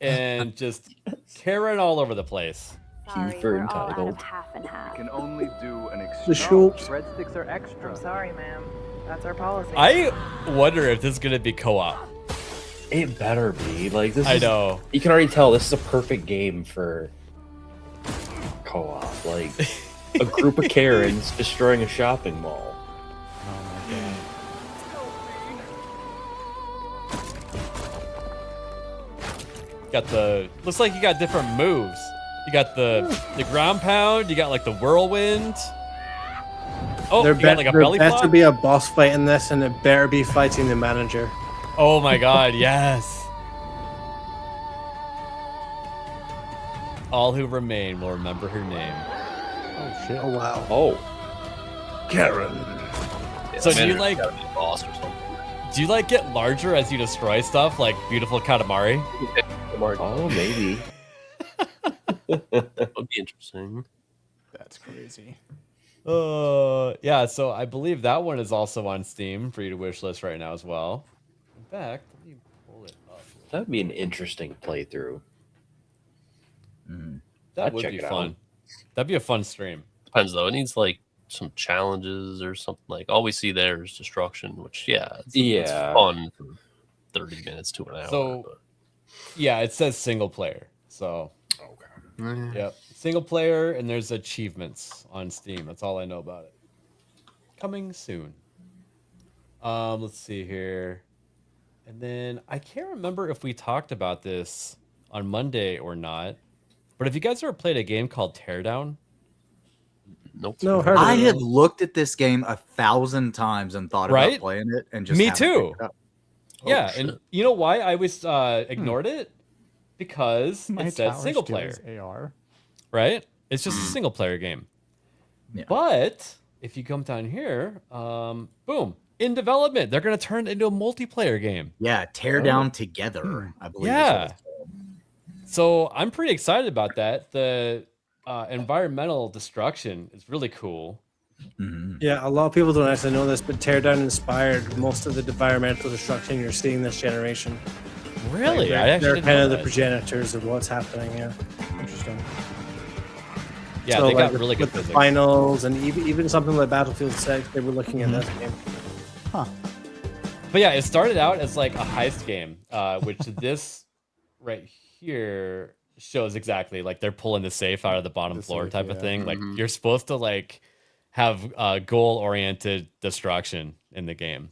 and just Karen all over the place. Sorry, we're all out of half and half. Can only do an The shops. breadsticks are extra. I'm sorry, ma'am. That's our policy. I wonder if this is going to be co-op. It better be. Like this. I know. You can already tell this is a perfect game for co-op. Like a group of Karens destroying a shopping mall. Oh my god. Got the looks like you got different moves. You got the ground pound. You got like the whirlwind. Oh, you got like a belly There flop. better be a boss fight in this, and it better be fighting the manager. Oh my god, yes. All who remain will remember her name. Oh shit. Oh wow. Oh, Karen. So do you like boss or something? do you like get larger as you destroy stuff like beautiful Katamari? Oh, maybe. That would be interesting. That's crazy. Yeah, so I believe that one is also on Steam for you to wish list right now as well. In fact, let me pull it up. That would be an interesting playthrough. That I'd would check be it out. fun. That'd be a fun stream. Depends though. It needs like some challenges or something. Like all we see there is destruction, which it's fun for 30 minutes to an hour. So yeah, it says single player. So okay. yep. Single player, and there's achievements on Steam. That's all I know about it. Coming soon. Let's see here. And then I can't remember if we talked about this on Monday or not. But have you guys ever played a game called Teardown? Nope. No, heard of I it. have looked at this game 1,000 times and thought Right? about playing it, and just Me haven't too. picked it up. Yeah, shit. and you know why I was ignored it? Because My it said tower single still player, is AR. right? It's just a single player game. Yeah. But if you come down here, boom, in development, they're gonna turn it into a multiplayer game. Yeah, tear down together, I believe. is what Yeah. it's called. So I'm pretty excited about that. The environmental destruction is really cool. Yeah, a lot of people don't actually know this, but Teardown inspired most of the environmental destruction you're seeing this generation. Really? Like, I actually they're didn't kind know of the that. progenitors of what's happening. Yeah, Interesting. Yeah, So, they got with- really good with the physics. finals, and even something like Battlefield 6, they were looking at this game. But yeah, it started out as like a heist game, which this right here shows exactly like they're pulling the safe out of the bottom floor safe, type of yeah. thing. Like you're supposed to like have goal-oriented destruction in the game.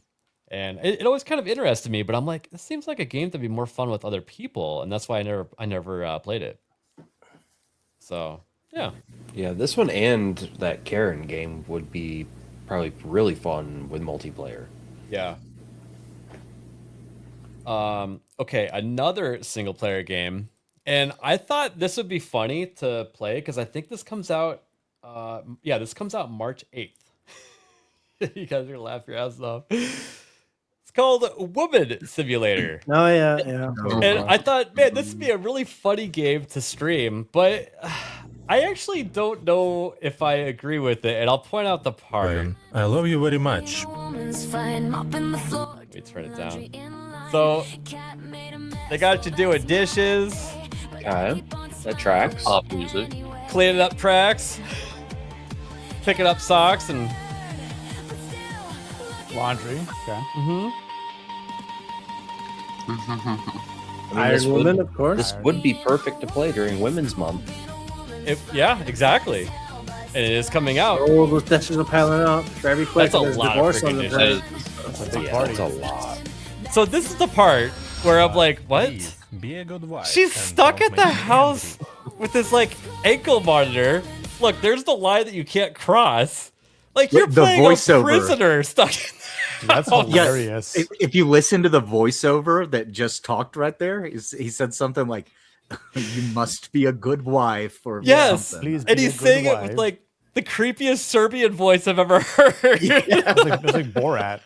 And it always kind of interested me, but I'm like, this seems like a game that'd be more fun with other people, and that's why I never played it. So yeah, Yeah, this one and that Karen game would be probably really fun with multiplayer. yeah. Okay, another single player game, and I thought this would be funny to play because I think this comes out. This comes out March 8th. You guys are gonna laugh your ass off. It's called Woman Simulator. Oh yeah. And I thought, man, this would be a really funny game to stream, but I actually don't know if I agree with it, and I'll point out the part. I love you very much. Let me turn it down. So, they got you doing dishes, Okay, that tracks. Pop music. cleaning up tracks, picking up socks, and Laundry. Okay. I mean, Iron this Woman, would, of course. This would be perfect to play during Women's Month. yeah, exactly. And it is coming out. Oh, those dishes are piling up. Very quick. That's a There's lot of divorce freaking on the dishes. plate. That's a lot. So this is the part where I'm like, what? Be a good wife. She's and stuck don't at the make me house with this like ankle monitor. Look, there's the line that you can't cross. Like you're The playing voiceover. a prisoner stuck in That's hilarious. If you listen to the voiceover that just talked right there, he said something like, "You must be a good wife," or Yes, something. Please and be a he's good saying it wife. with like the creepiest Serbian voice I've ever heard. It's like Borat.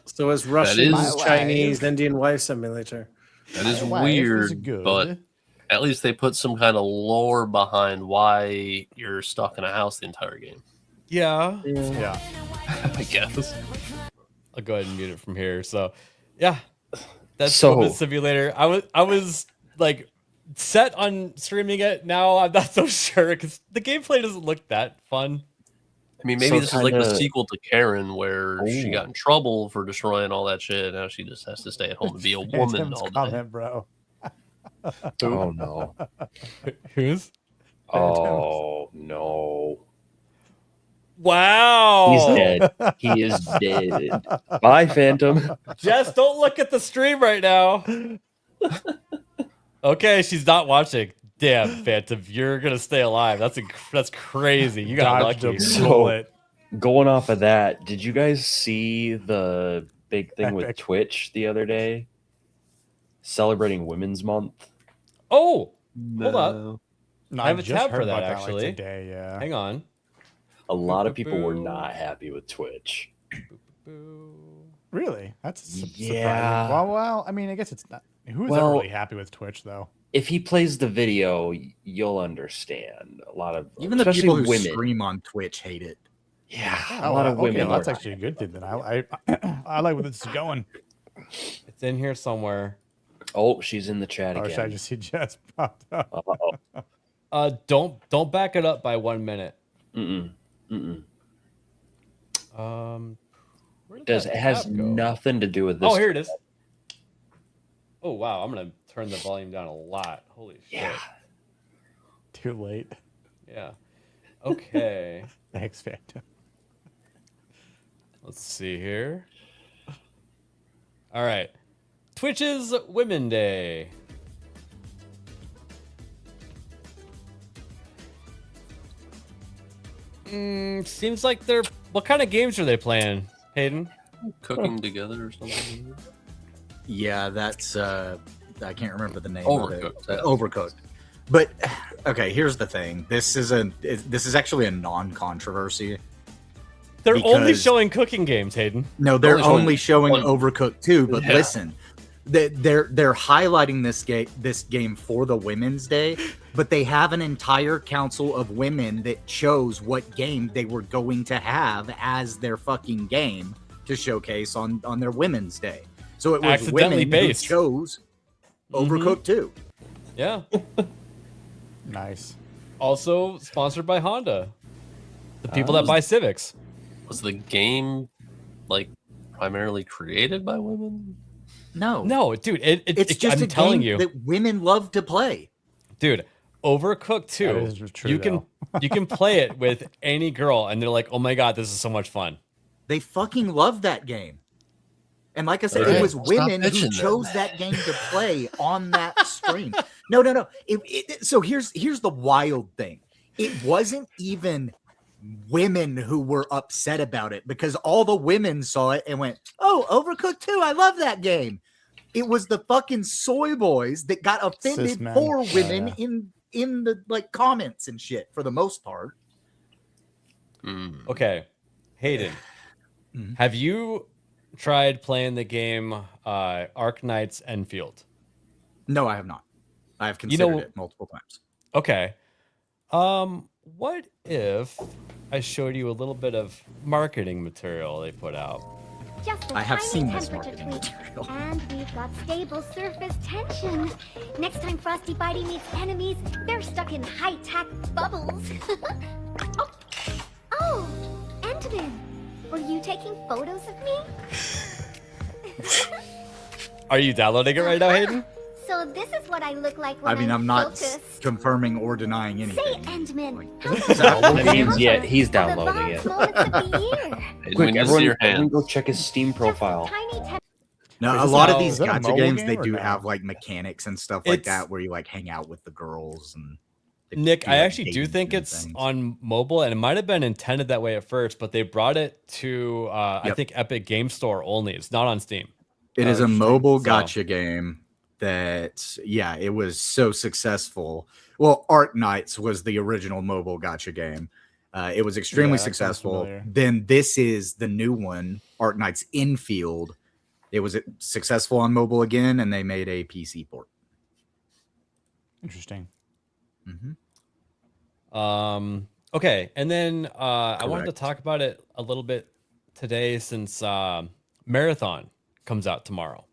So it's Russian, is- Chinese, Indian wife simulator. That is My wife is weird, good. but at least they put some kind of lore behind why you're stuck in a house the entire game. Yeah. Yeah. I guess. I'll go ahead and mute it from here. So, yeah, that's So- Woman Simulator. I was like set on streaming it. Now I'm not so sure because the gameplay doesn't look that fun. I mean, maybe So this is like the kinda- sequel to Karen, where she Ooh. got in trouble for destroying all that shit. Now she just has to stay at home and be a woman Tim's all day. comment, bro. Oh no. Who's? Oh no. Wow. He's dead. He is dead. Bye, Phantom. Jess, don't look at the stream right now. Okay, she's not watching. Damn, Phantom, you're gonna stay alive. That's crazy. You got Dodged a lucky. So, going off of that, did you guys see the big thing with Epic. Twitch the other day? Celebrating Women's Month. Oh, hold up. No, I have a just tab heard for that about actually. Like, today, yeah. Hang on. A lot of people were not happy with Twitch. Really? That's Yeah. surprising. Well, I mean, I guess it's not. Who's Well, ever really happy with Twitch, though? If he plays the video, you'll understand. A lot of Even the especially people who women. stream on Twitch hate it. Yeah, Oh, a lot of okay, women. well, that's are- actually a good thing. Then I like where this is going. It's in here somewhere. Oh, she's in the chat Or again. should I just see Jess popped up? Don't back it up by 1 minute. Mm-mm. Where did Does that it has tab go? nothing to do with this? Oh, here it is. Oh wow, I'm gonna turn the volume down a lot. Holy shit. Yeah. Too late. Yeah. Okay. Thanks, Phantom. Let's see here. All right. Twitch's Women Day. Seems like they're. What kind of games are they playing, Hayden? Cooking together or something. Yeah, that's I can't remember the name Overcooked, of it. yeah. Overcooked. But okay, here's the thing. This is actually a non-controversy. They're only because- showing cooking games, Hayden. No, they're only showing one. Overcooked too. But Yeah. listen, they're highlighting this game for the Women's Day, but they have an entire council of women that chose what game they were going to have as their fucking game to showcase on their Women's Day. So it was Accidentally women based. who chose Overcooked too. Yeah. Nice. Also sponsored by Honda. The people that buy Civics. Was the game like primarily created by women? No, No, dude, it's just I'm a telling game you. that women love to play. Dude, Overcooked 2. That is true, you can you can play it with any girl and they're like, "Oh my god, this is so much fun." They fucking love that game. And like I said, Okay, it was stop women who bitching then. chose that game to play on that stream. No. So here's the wild thing. It wasn't even women who were upset about it because all the women saw it and went, "Oh, Overcooked 2, I love that game." It was the fucking soy boys that got offended Cis men. for women Yeah. in the like comments and shit for the most part. Okay. Hayden, have you tried playing the game Arc Knights Enfield? No, I have not. I have You considered know- it multiple times. Okay. What if I showed you a little bit of marketing material they put out? Just a I have tiny seen this temperature marketing tweak. material. And we've got stable surface tension. Next time Frosty Bitey meets enemies, they're stuck in high-tech bubbles. oh, Entman, were you taking photos of me? Are you downloading it right now, Hayden? So this is what I look like when I mean, I'm not focused. confirming or denying Say, anything. Entman, He's downloading it. When Quick, you see your everyone hand. go check his Steam profile. No, Is a this lot a- of is these that a gacha mobile games, game they or do no? have like mechanics and stuff like It's- that where you like hang out with the girls and Nick, do, I like, actually do dating think and it's things. on mobile, and it might have been intended that way at first, but they brought it to I Yep. think Epic Game Store only. It's not on Steam. It is a interesting. mobile So- gotcha game that, yeah, it was so successful. Well, Art Knights was the original mobile gotcha game. It was extremely Yeah, that sounds successful. familiar. Then this is the new one, Art Knights Infield. It was successful on mobile again, and they made a PC port. Interesting. Okay, and then I wanted to Correct. talk about it a little bit today since Marathon comes out tomorrow.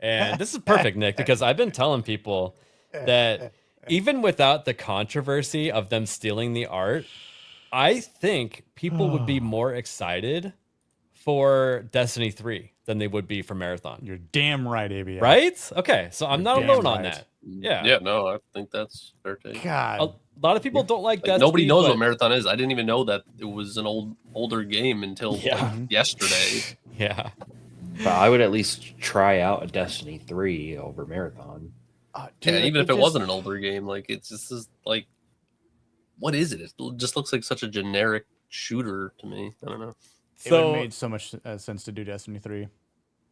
And this is perfect, Nick, because I've been telling people that even without the controversy of them stealing the art, I think people would be more excited for Destiny 3 than they would be for Marathon. You're damn right, ABI. Right? Okay, so I'm You're not damn alone on right. that. Yeah. Yeah, no, I think that's fair take. God. A lot of people don't like Like, Destiny. nobody knows but- what Marathon is. I didn't even know that it was an older game until like, yesterday. Yeah. But I would at least try out a Destiny 3 over Marathon. Yeah, even if it wasn't an older game, like it's just like, what is it? It just looks like such a generic shooter to me. I don't know. It would have made so much sense to do Destiny 3.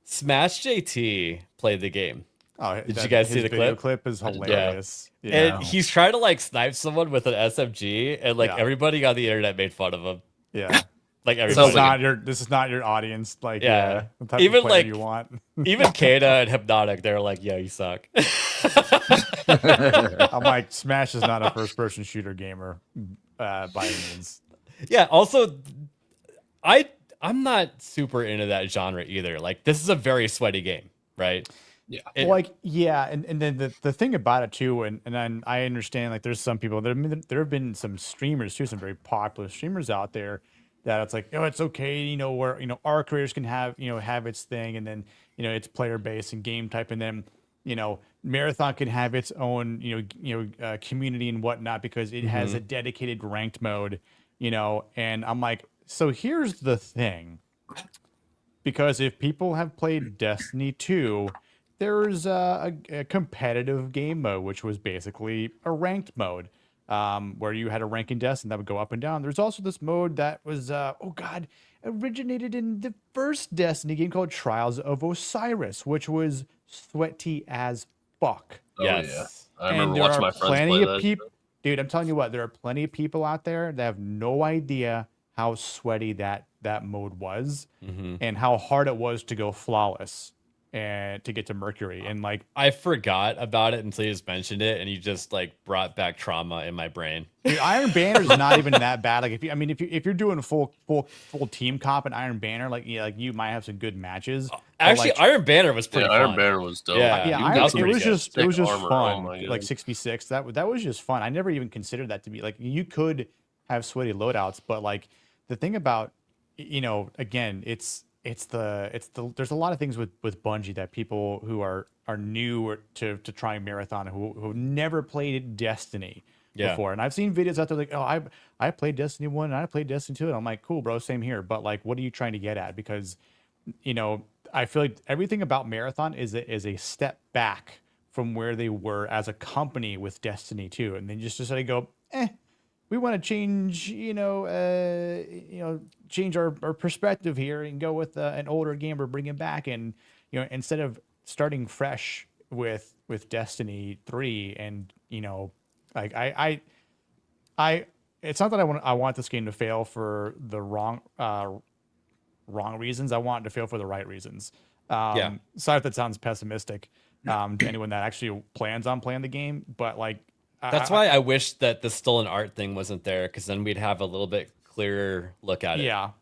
Smash JT played the game. Oh, did you guys see the video clip? is hilarious. And he's trying to like snipe someone with an SMG, and like everybody on the internet made fun of him. Yeah. Like everybody. This is not your audience. Like, yeah, the type even of player like you want. even Kada and Hypnotic, they're like, "Yeah, you suck." I'm like, Smash is not a first-person shooter gamer by any means. Yeah. Also, I'm not super into that genre either. Like, this is a very sweaty game, right? Yeah. And then the thing about it too, and then I understand like there's some people there have been some streamers too, some very popular streamers out there that it's like, it's okay, where our careers can have have its thing, and then it's player based and game type, and then Marathon can have its own community and whatnot because it has a dedicated ranked mode, and I'm like, so here's the thing, because if people have played Destiny 2, there's a competitive game mode, which was basically a ranked mode, where you had a rank in Destiny that would go up and down. There's also this mode that was, originated in the first Destiny game called Trials of Osiris, which was sweaty as fuck. Oh, yes. Yeah. I remember watching my friends play that. Dude, I'm telling you what, there are plenty of people out there that have no idea how sweaty that mode was and how hard it was to go flawless and to get to Mercury. And like, I forgot about it until you just mentioned it, and you just like brought back trauma in my brain. Dude, Iron Banner is not even that bad. Like if you're doing full team comp in Iron Banner, like you might have some good matches. Actually, like, Iron Banner was pretty fun. Iron Banner was dope. Yeah, it was just armor. fun. Oh my like 6v6. That was just fun. I never even considered that to be like, you could have sweaty loadouts, but like the thing about again, it's the there's a lot of things with Bungie that people who are new to trying Marathon who never played Destiny before, and I've seen videos out there like, I played Destiny 1 and I played Destiny 2, and I'm like, cool, bro, same here, but like, what are you trying to get at? Because I feel like everything about Marathon is a step back from where they were as a company with Destiny 2, and then just decided to go, we want to change, change our perspective here and go with an older game or bring it back. And, instead of starting fresh with Destiny 3 and, like it's not that I want this game to fail for the wrong reasons. I want it to fail for the right reasons. Sorry if that sounds pessimistic to anyone that actually plans on playing the game, but like, that's why I wish that the stolen art thing wasn't there, because then we'd have a little bit clearer look at it. Yeah.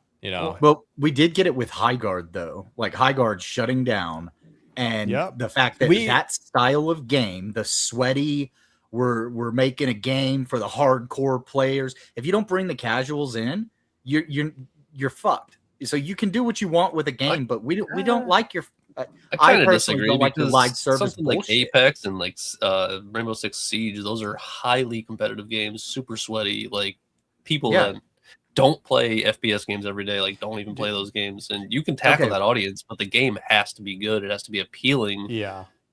Well, we did get it with Highguard though. Like Highguard shutting down, and the fact that that style of game, the sweaty, we're making a game for the hardcore players. If you don't bring the casuals in, you're fucked. So you can do what you want with a game, but we don't like your. I kind of disagree don't like the live service something like Apex and like Rainbow Six Siege. Those are highly competitive games, super sweaty. Like people that don't play FPS games every day, like don't even play those games. And you can tackle that audience, but the game has to be good. It has to be appealing.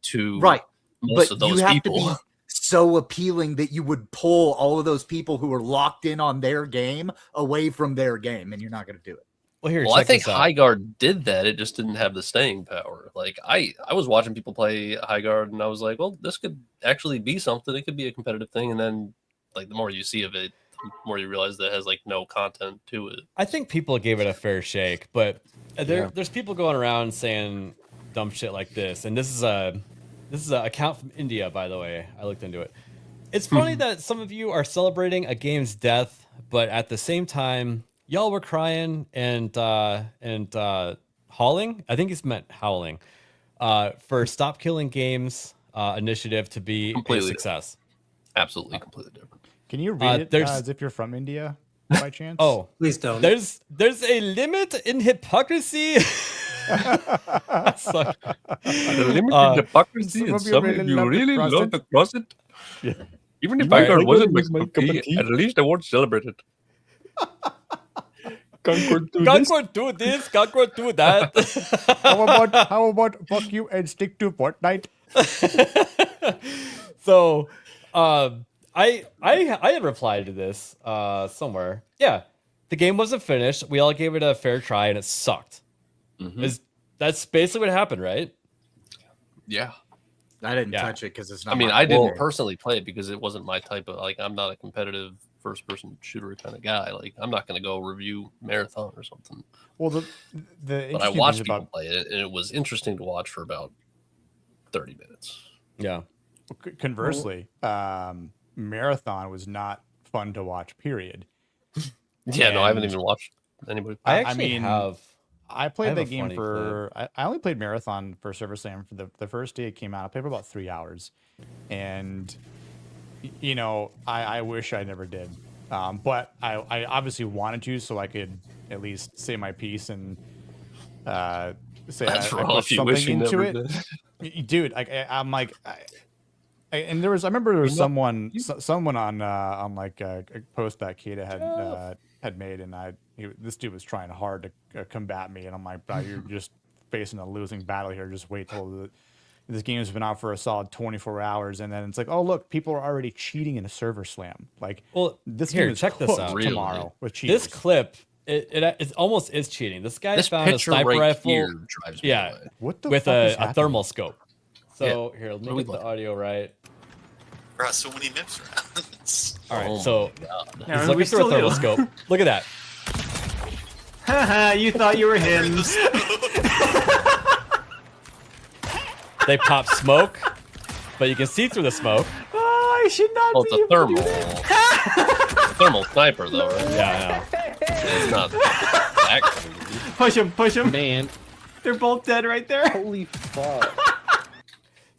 To most of those you have people. To be so appealing that you would pull all of those people who are locked in on their game away from their game, and you're not going to do it. Well, I think Highguard did that. It just didn't have the staying power. Like I was watching people play Highguard, and I was like, well, this could actually be something. It could be a competitive thing. And then, like, the more you see of it, the more you realize that it has like no content to it. I think people gave it a fair shake, but there's people going around saying dumb shit like this. And this is an account from India, by the way. I looked into it. It's funny that some of you are celebrating a game's death, but at the same time, y'all were crying and howling. I think it's meant howling for Stop Killing Games initiative to be a success. Absolutely, completely different. Can you read it as if you're from India by chance? Oh, please don't. There's a limit in hypocrisy. The limit in hypocrisy, and some of you really love to cross it. Yeah. Even if I wasn't my cup of tea, at least I won't celebrate it. Concord do this, Concord do that. How about fuck you and stick to Fortnite? So, I had replied to this somewhere. Yeah, the game wasn't finished. We all gave it a fair try, and it sucked. That's basically what happened, right? Yeah. I didn't touch it because it's not. I mean, my I didn't favorite. personally play it because it wasn't my type of I'm not a competitive first-person shooter kind of guy. Like, I'm not going to go review Marathon or something. Well, the but I watched people play it, and it was interesting to watch for about 30 minutes. Yeah. Conversely, Marathon was not fun to watch. Period. Yeah, no, I haven't even watched anybody. I mean, I played that a game funny for. I only played Marathon for Server Slam for the first day it came out. I played for about 3 hours, and you know, I wish I never did. But I obviously wanted to, so I could at least say my piece and say That's I rough. put You wish something you into never it. Dude, I'm like. And there was, I remember there was someone on like a post that Kata had made, and this dude was trying hard to combat me, and I'm like, bro, you're just facing a losing battle here. Just wait till this game has been out for a solid 24 hours, and then it's like, oh look, people are already cheating in a server slam. Like, well, this here, game is check this cooked out tomorrow with cheaters. This clip, it almost is cheating. This guy This found a picture sniper right rifle, here drives me away. What the with fuck is a happening? thermal scope. So Yeah. here, let What are me we get the looking audio right. There are so many nips around. All right, Oh so my God. he's Yeah, looking we through a still thermal do. scope. Look at that. Haha, you thought you were him. They pop smoke, but you can see through the smoke. Oh, I should not Oh, be it's a able to do thermal. that. Thermal sniper, though, right? Yeah, It's not that crazy. Push him. Man, They're both dead right there. holy fuck.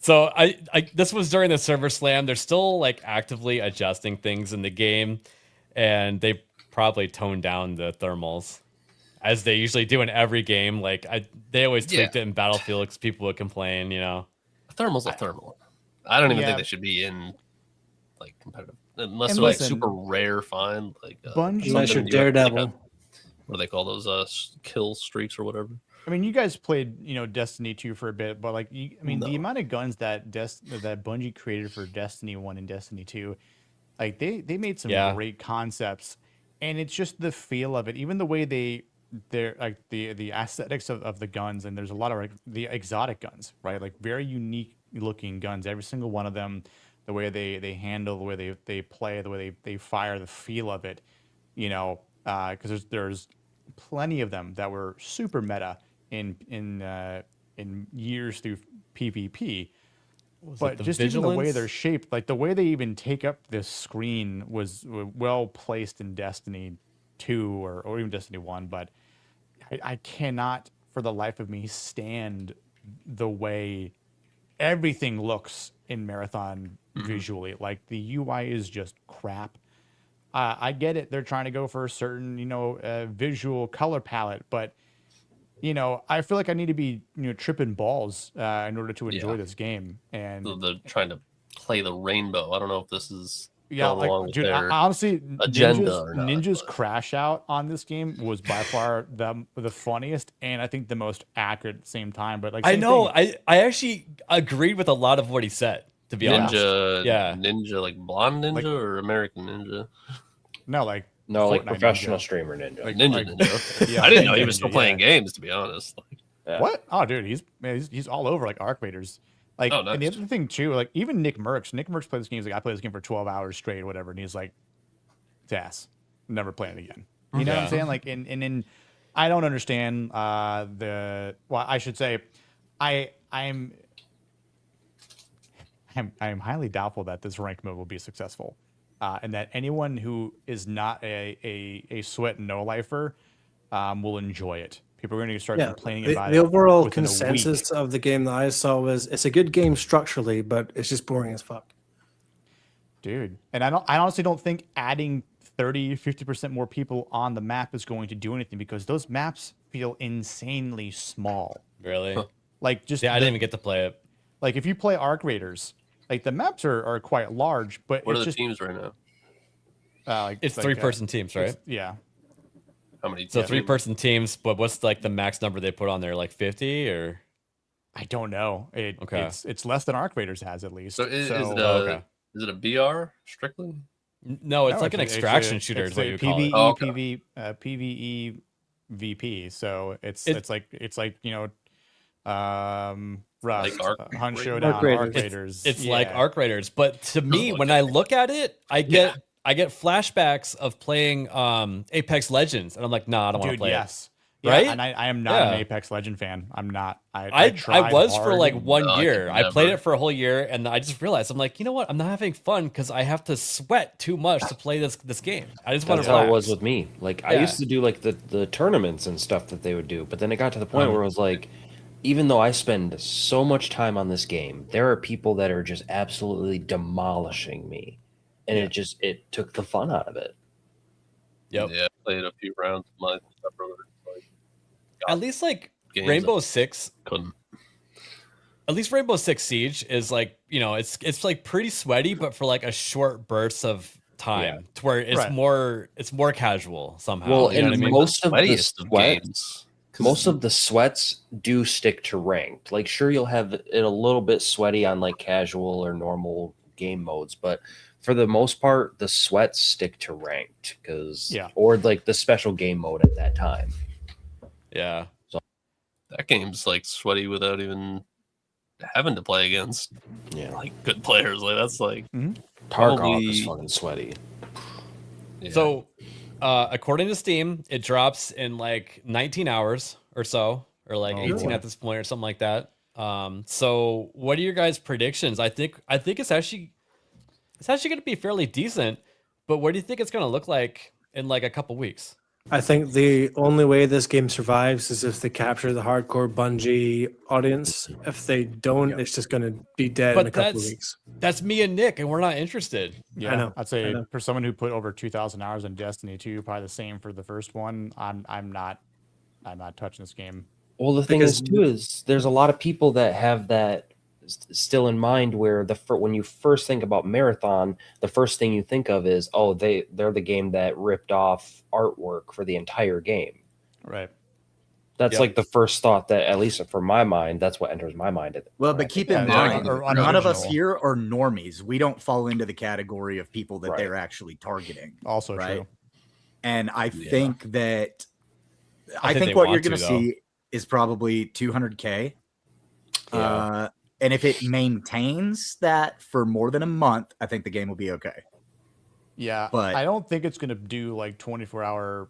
So I this was during the server slam. They're still like actively adjusting things in the game, and they probably toned down the thermals, as they usually do in every game. Like they always tweaked it in Battlefield because people would complain, you know. A thermal's a thermal. I don't even Yeah. think they should be in like competitive, unless And they're like listen, super rare find. Like Bungie- Unless something you're you have to, like, Daredevil. what do they call those? Kill streaks or whatever. I mean, you guys played, Destiny 2 for a bit, but like, the amount of guns that that Bungie created for Destiny 1 and Destiny 2, like they made some great concepts, and it's just the feel of it, even the way they're like the aesthetics of the guns, and there's a lot of like the exotic guns, right? Like very unique looking guns, every single one of them, the way they handle, the way they play, the way they fire, the feel of it, because there's plenty of them that were super meta in years through PvP, but the just even the way Vigilance? they're shaped, like the way they even take up this screen was well placed in Destiny 2 or even Destiny 1, but I cannot for the life of me stand the way everything looks in Marathon visually. Like the UI is just crap. I get it. They're trying to go for a certain, visual color palette, but I feel like I need to be, tripping balls in order to enjoy this game. And So they're trying to play the rainbow. I don't know if this is yeah, going along with dude, their honestly, agenda or not. Ninja's crash out on this game was by far the funniest and I think the most accurate at the same time. But like, I same know. thing. I actually agreed with a lot of what he said. To be honest, Ninja, like blonde ninja or American ninja? No, like No, like Fortnite professional Ninja. streamer ninja. Like- Ninja like- ninja. yeah, I didn't know he Ninja was still Ninja, playing yeah. games. To be honest, What? Oh, dude, he's all over like Arc Raiders. Like, Oh, and the nice. other thing too, like even Nick Merckx played this game. He's like, I played this game for 12 hours straight, or whatever, and he's like, it's ass. Never play it again. You know what I'm saying? Like, and then I don't understand well, I should say, I'm highly doubtful that this rank mode will be successful, and that anyone who is not a sweat no lifer will enjoy it. People are going to start complaining about the it. overall within a week. consensus of the game that I saw was it's a good game structurally, but it's just boring as fuck. Dude, and I honestly don't think adding 50% more people on the map is going to do anything, because those maps feel insanely small. Really? Like, just I didn't even get to play it. Like, if you play Arc Raiders, like the maps are quite large, but what are it's the just teams right now? It's three-person teams, right? Yeah. How many? So teams? 3-person teams, but what's like the max number they put on there? Like 50 or? I don't know. It's less than Arc Raiders has at least. So is it a BR strictly? No, it's like an extraction shooter is what you call it. PvE, PvE, VP. So it's like Rust, Like Hunt Showdown, Arc Raiders. It's like Arc Raiders, but to me, when I look at it, I get flashbacks of playing Apex Legends, and I'm like, nah, I don't want to play it. Yeah, Right? and I am not an Apex Legend fan. I'm not. I was for like 1 year. could I played never. it for a whole year, and I just realized I'm like, you know what? I'm not having fun because I have to sweat too much to play this game. I just want That's to how relax. it was with me. Like I used to do like the tournaments and stuff that they would do, but then it got to the point where it was like, even though I spend so much time on this game, there are people that are just absolutely demolishing me, and it took the fun out of it. Yep. Yeah, I played a few rounds with my brother. At least like Games Rainbow Six couldn't. At least Rainbow Six Siege is like, it's like pretty sweaty, but for like a short burst of time to where it's more casual somehow. Well, you know and what I mean? most of the sweats do stick to ranked. Like, sure, you'll have it a little bit sweaty on like casual or normal game modes, but for the most part, the sweats stick to ranked or like the special game mode at that time. Yeah. So that game's like sweaty without even having to play against like good players. Like that's like Tarkov is fucking sweaty. Yeah. So according to Steam, it drops in like 19 hours or so, or like 18 at this point or something like that. So what are your guys' predictions? I think it's actually going to be fairly decent, but what do you think it's going to look like in like a couple weeks? I think the only way this game survives is if they capture the hardcore Bungie audience. If they don't, it's just going to be dead in a couple of weeks. That's me and Nick, and we're not interested. Yeah, I know. I'd say for someone who put over 2,000 hours in Destiny 2, probably the same for the first one. I'm not touching this game. Well, the thing is too is there's a lot of people that have that still in mind where when you first think about Marathon, the first thing you think of is, oh, they're the game that ripped off artwork for the entire game. Right. That's like the first thought that, at least for my mind, that's what enters my mind. Well, but keep in mind, none of us here are normies. We don't fall into the category of people that they're actually targeting. Also true. And I think that I think what you're going to see is probably 200K. And if it maintains that for more than a month, I think the game will be okay. Yeah, but I don't think it's going to do like 24-hour,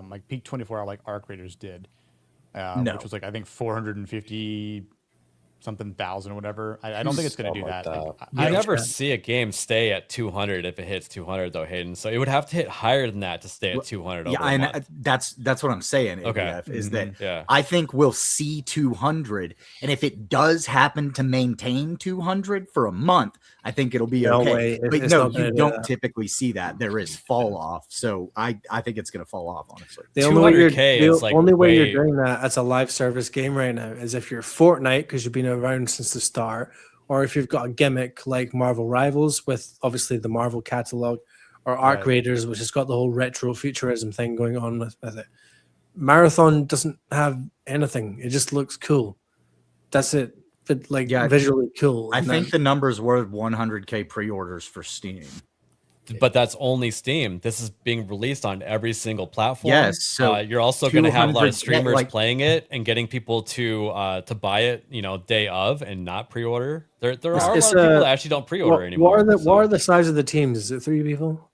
like peak 24-hour like Arc Raiders did, which was like I think 450 something thousand or whatever. I don't think it's going to do that. You never see a game stay at 200 if it hits 200 though, Hayden. So it would have to hit higher than that to stay at 200. Yeah, and that's what I'm saying. Okay, is that I think we'll see 200, and if it does happen to maintain 200 for a month, I think it'll be okay. But no, you don't typically see that. There is fall off, so I think it's going to fall off. Honestly, the only way you're doing that as a live service game right now is if you're Fortnite, because you've been around since the start, or if you've got a gimmick like Marvel Rivals with obviously the Marvel catalog, or Arc Raiders, which has got the whole retro futurism thing going on with it. Marathon doesn't have anything. It just looks cool. That's it. But like visually cool. I think the numbers were 100K pre-orders for Steam. But that's only Steam. This is being released on every single platform. Yes, so you're also going to have a lot of streamers playing it and getting people to buy it, day of and not pre-order. There are a lot of people that actually don't pre-order anymore. What are the size of the teams? Is it 3 people?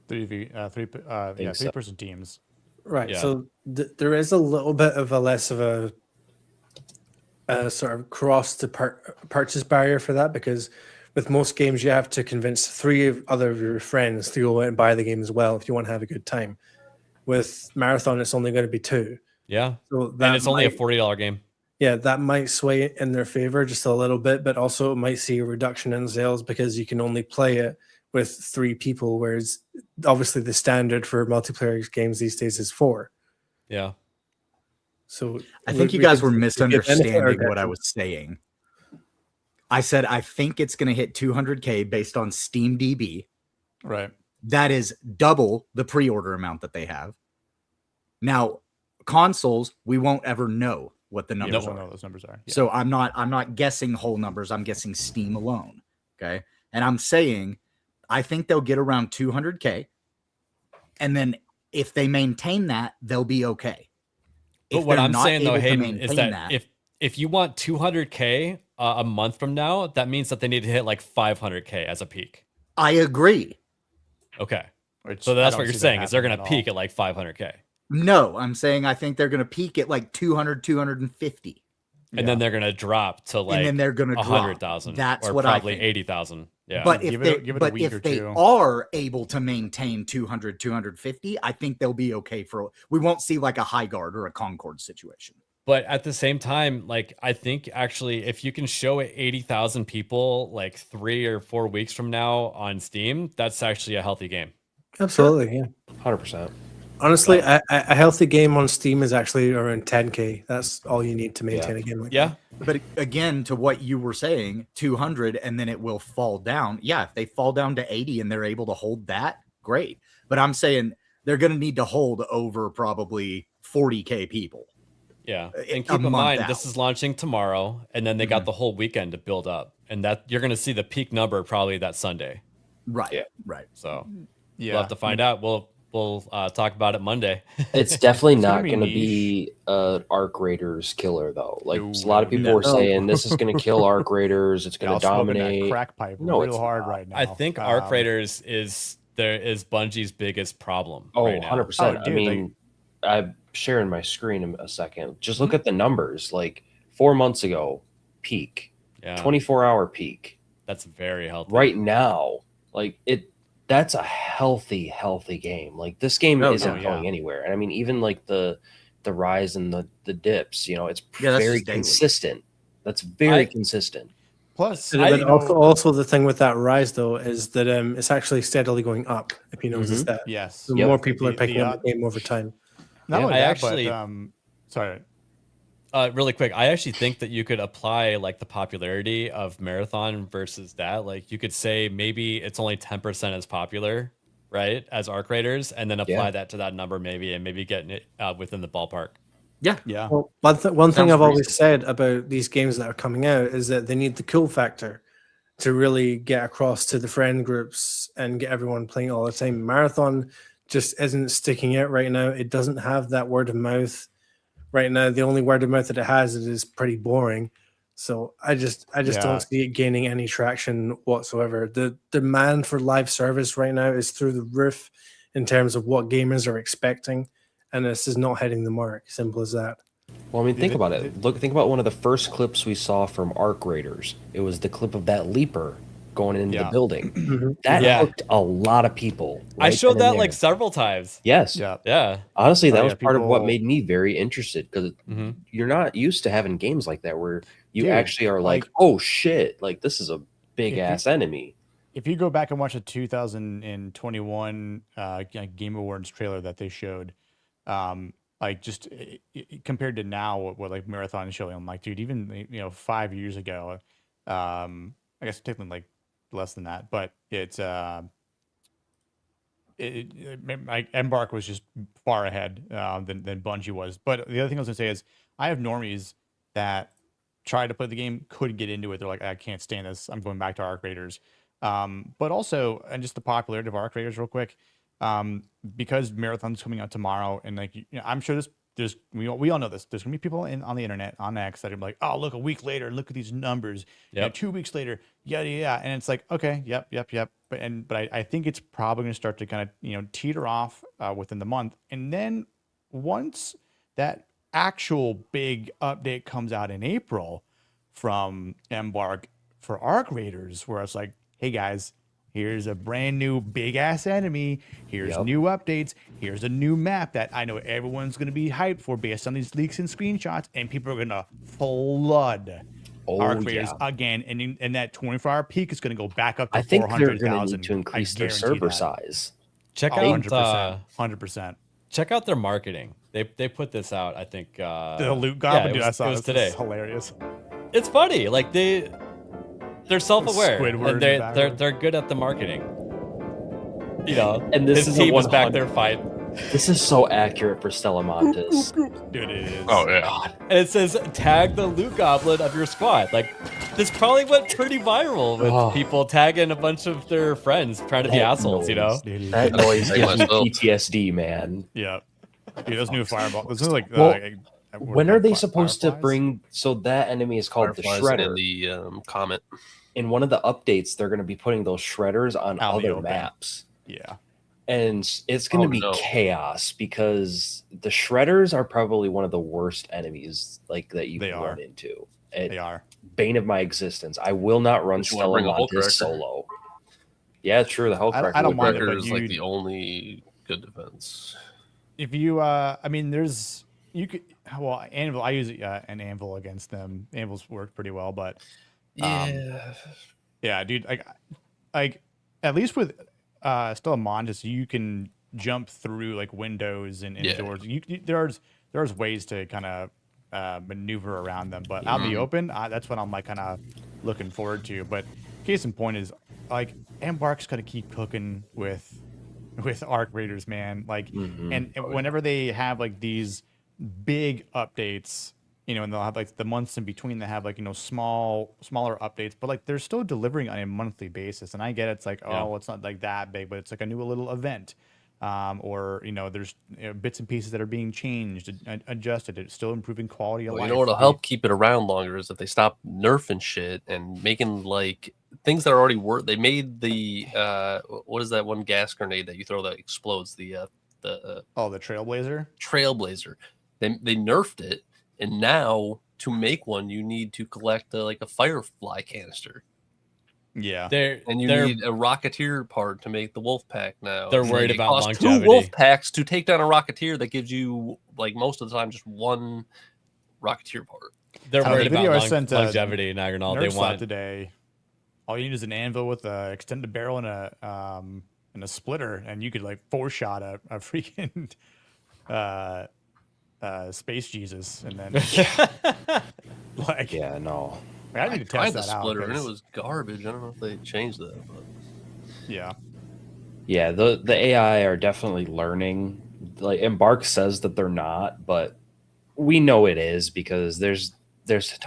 Three-person teams. Right. Yeah. So there is a little bit of a less of a sort of cross to purchase barrier for that, because with most games, you have to convince 3 other of your friends to go out and buy the game as well if you want to have a good time. With Marathon, it's only going to be 2. Yeah. So and it's only a $40 game. Yeah, that might sway in their favor just a little bit, but also it might see a reduction in sales because you can only play it with 3 people, whereas obviously the standard for multiplayer games these days is 4. Yeah. So I think you guys were misunderstanding what I was saying. I said I think it's going to hit 200K based on Steam DB. Right. That is double the pre-order amount that they have. Now, consoles, we won't ever know. what the Yeah, numbers we'll know are. what those numbers are. Yeah. So I'm not guessing whole numbers. I'm guessing Steam alone. Okay. And I'm saying I think they'll get around 200K. And then if they maintain that, they'll be okay. But If what they're I'm not saying though, able to Hayden, is maintain that if you want 200K a month from now, that means that they need to hit like 500K as a peak. I agree. Okay. Which So I that's don't what you're see that saying is they're going happening to at peak at like 500K. No, I'm saying I think they're going to peak at like 200, 250. And then they're going to drop to like And then they're going to drop. 100,000. That's or what I probably think. 80,000. Yeah. But Give if it they, a- give it a but week if or they two. are able to maintain 200, 250, I think they'll be okay for. We won't see like a High Guard or a Concord situation. But at the same time, like I think actually, if you can show it 80,000 people like 3 or 4 weeks from now on Steam, that's actually a healthy game. Absolutely, yeah. 100%. Honestly, a healthy game on Steam is actually around 10K. That's all you need to maintain a game like that. But again, to what you were saying, 200 and then it will fall down. Yeah, if they fall down to 80 and they're able to hold that, great. But I'm saying they're going to need to hold over probably 40K people. Yeah. And a keep in month mind, out. this is launching tomorrow, and then they got the whole weekend to build up. And that you're going to see the peak number probably that Sunday. Right. Yeah. Right. So Yeah. we'll have to find out. We'll talk about it Monday. It's definitely It's gonna not be going to niche. be Arc Raiders killer though. Like No, a lot of people are no. saying, this is going to kill Arc Raiders. It's going Y'all to smoking that dominate. crack pipe No, real it's hard not. right now. I think Arc Raiders is Bungie's biggest problem. Oh, right now. 100%. Oh, I dude, mean, I'm sharing my screen in a second. Just look at the numbers. Like 4 months ago, peak, Yeah. 24-hour peak. That's very healthy. Right now, like that's a healthy game. Like this game isn't going anywhere. And I mean, even like the rise and the dips, you know, it's Yeah, that's very just daily. consistent. That's very consistent. Plus, But also the thing with that rise though is that it's actually steadily going up. If you notice that, Yes. the Yep. more people are The- picking the up the game over time. Not only I that, actually- but sorry. Really quick, I actually think that you could apply like the popularity of Marathon versus that. Like you could say maybe it's only 10% as popular, right, as Arc Raiders, and then apply that to that number maybe, and maybe getting it within the ballpark. Yeah. Yeah. Well, one thing Sounds I've always reasonable. said about these games that are coming out is that they need the cool factor to really get across to the friend groups and get everyone playing all the time. Marathon just isn't sticking out right now. It doesn't have that word of mouth right now. The only word of mouth that it has is pretty boring. So I just Yeah. don't see it gaining any traction whatsoever. The demand for live service right now is through the roof in terms of what gamers are expecting, and this is not hitting the mark. Simple as that. Well, I mean, think about it. Think about one of the first clips we saw from Arc Raiders. It was the clip of that leaper going into the building. That hooked a lot of people. I right showed then and that like there. several times. Yes. Yeah. Honestly, that Oh, was yeah, part of what people- made me very interested because you're not used to having games like that where you Dude, actually are like, oh shit, like this is a big ass enemy. If you go back and watch the 2021 Game Awards trailer that they showed, like just compared to now, what like Marathon is showing, I'm like, dude, even 5 years ago, I guess technically like less than that, but it's Embark was just far ahead than Bungie was. But the other thing I was gonna say is I have normies that tried to play the game, couldn't get into it. They're like, I can't stand this. I'm going back to Arc Raiders. But also, and just the popularity of Arc Raiders real quick, because Marathon's coming out tomorrow, and like I'm sure we all know this. There's gonna be people on the internet on X that are like, oh, look, a week later, look at these numbers. Yep. 2 weeks later, yeah, and it's like, okay, yep. But I think it's probably gonna start to kind of teeter off within the month, and then once that actual big update comes out in April from Embark for Arc Raiders, where it's like, hey guys, here's a brand new big ass enemy. Here's new updates. Here's a new map that I know everyone's going to be hyped for based on these leaks and screenshots, and people are going to flood Arc Raiders again. And that 24-hour peak is going to go back up to I think they're going to 400,000. need to increase their server size. Check out 100%. Check out their marketing. They put this out, I think. The loot goblin, dude, I saw it was this. today. This is hilarious. It's funny. Like they're self-aware Squidward and they're good at the marketing. And this his is team a is back 100 there fight. This is so accurate for Stella Montes. Dude, it is. Oh yeah. And it says tag the loot goblin of your squad. Like this probably went pretty viral with people tagging a bunch of their friends trying to be assholes, you know? That noise gives me PTSD, man. Yeah. Dude, those new fireball. Those are like. Well, when are they supposed to bring? So that enemy is called the Fireflies Shredder. in the comment. In one of the updates, they're going to be putting those shredders on other maps. Yeah. And it's going to be chaos because the shredders are probably one of the worst enemies like that you can run into. They are bane of my existence. I will not run You wanna bring a Hulk Montes Wrecker? solo. Yeah, true. The Hellcracker. I don't mind it, Wrecker but is you, like the only good defense. if you, I mean, there's you could. Well, anvil. I use an anvil against them. Anvils work pretty well, but yeah, dude. Like at least with still a Montes, you can jump through like windows and doors. There's ways to kind of maneuver around them, but out in the open, that's what I'm like kind of looking forward to. But case in point is like Embark's got to keep cooking with Arc Raiders, man. Like, and whenever they have like these big updates, you know, and they'll have like the months in between, they have like, you know, smaller updates, but like they're still delivering on a monthly basis. And I get it's like, oh, it's not like that big, but it's like a new little event. Or, you know, there's bits and pieces that are being changed, adjusted. It's still improving quality of life. You know what'll help keep it around longer is if they stop nerfing shit and making like things that are already work. They made the what is that one gas grenade that you throw that explodes? The Trailblazer. Trailblazer. They nerfed it, and now to make one, you need to collect like a Firefly canister. Yeah, and you need a Rocketeer part to make the Wolf Pack now. They're It's worried like, about it costs longevity. 2 Wolf Packs to take down a Rocketeer that gives you like most of the time just one Rocketeer part. They're worried the video about I sent longevity and Nagranol. They Nerd Slap want today. All you need is an anvil with a extended barrel and a splitter, and you could like 4-shot a freaking space Jesus, and then like yeah, no. I need to tried test the that out. splitter and it was garbage. I don't know if they changed that. But. Yeah. Yeah, the AI are definitely learning. Like Embark says that they're not, but we know it is because there's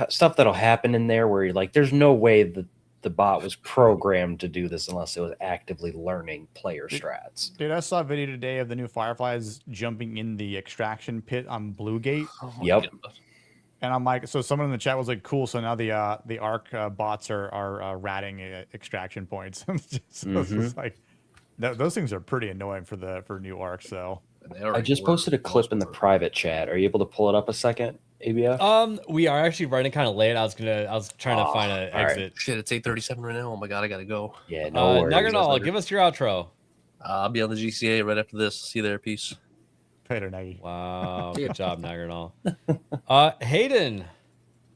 stuff that'll happen in there where you're like, there's no way that the bot was programmed to do this unless it was actively learning player strats. Dude, I saw a video today of the new Fireflies jumping in the extraction pit on Blue Gate. Yep. And I'm like, so someone in the chat was like, cool. So now the Arc bots are ratting extraction points. So it's just like those things are pretty annoying for new Arc. So I just posted a clip in the private chat. Are you able to pull it up a second, ABF? We are actually running kind of late. I was trying to find an exit. Right. Shit, it's 8:37 right now. Oh my god, I gotta go. Yeah, no worries. Nagranol, give us your outro. I'll be on the GCA right after this. See you there. Peace. Later, Nagy. Wow, good job, Nagranol. Hayden.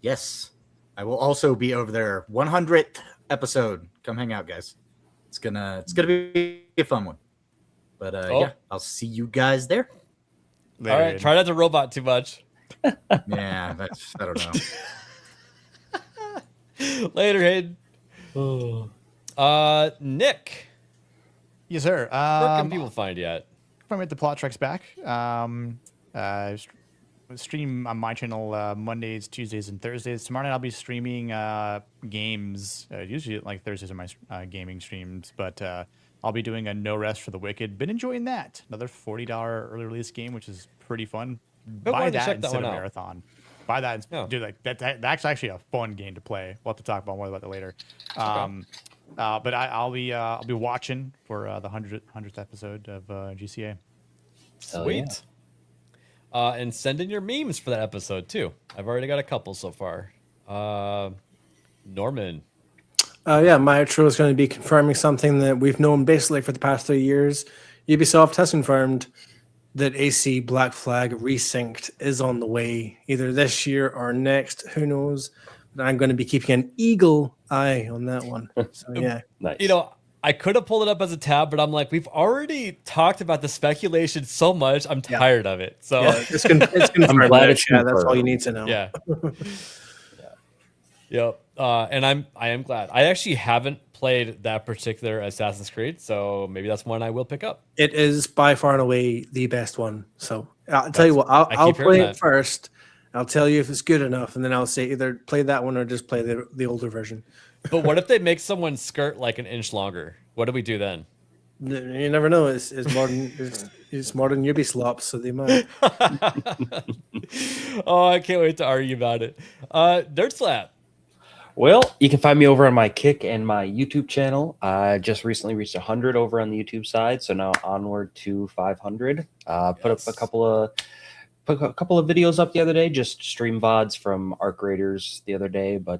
Yes, I will also be over there. 100th episode. Come hang out, guys. It's gonna be a fun one. But yeah, I'll see you guys there. All right, try not to robot too much. Yeah, I don't know. Later, Hayden. Nick. Yes, sir. Where can people find you at? I'm at the Plot Treks back. Stream on my channel Mondays, Tuesdays, and Thursdays. Tomorrow night I'll be streaming games. Usually, like Thursdays are my gaming streams, but I'll be doing a No Rest for the Wicked. Been enjoying that. Another $40 early release game, which is pretty fun. Buy that instead of Marathon. Buy that, dude. Like that's actually a fun game to play. We'll have to talk more about that later. But I'll be watching for the 100th episode of GCA. Sweet. And send in your memes for that episode too. I've already got a couple so far. Norman. Yeah, my outro is going to be confirming something that we've known basically for the past 3 years. Ubisoft has confirmed that AC Black Flag Resynced is on the way, either this year or next. Who knows? But I'm going to be keeping an eagle eye on that one. So yeah, nice. You know, I could have pulled it up as a tab, but I'm like, we've already talked about the speculation so much. I'm tired of it. So it's confirmed. I'm glad it's that's all you need to know. Yeah. Yep. And I am glad. I actually haven't played that particular Assassin's Creed, so maybe that's one I will pick up. It is by far and away the best one. So I'll tell you what, I'll play it first. I'll tell you if it's good enough, and then I'll say either play that one or just play the older version. But what if they make someone's skirt like an inch longer? What do we do then? You never know. It's modern. It's modern Ubisoft, so they might. Oh, I can't wait to argue about it. Dirt Slap. Well, you can find me over on my Kick and my YouTube channel. I just recently reached 100 over on the YouTube side, so now onward to 500. Put up a couple of videos up the other day, just stream VODs from Arc Raiders the other day. But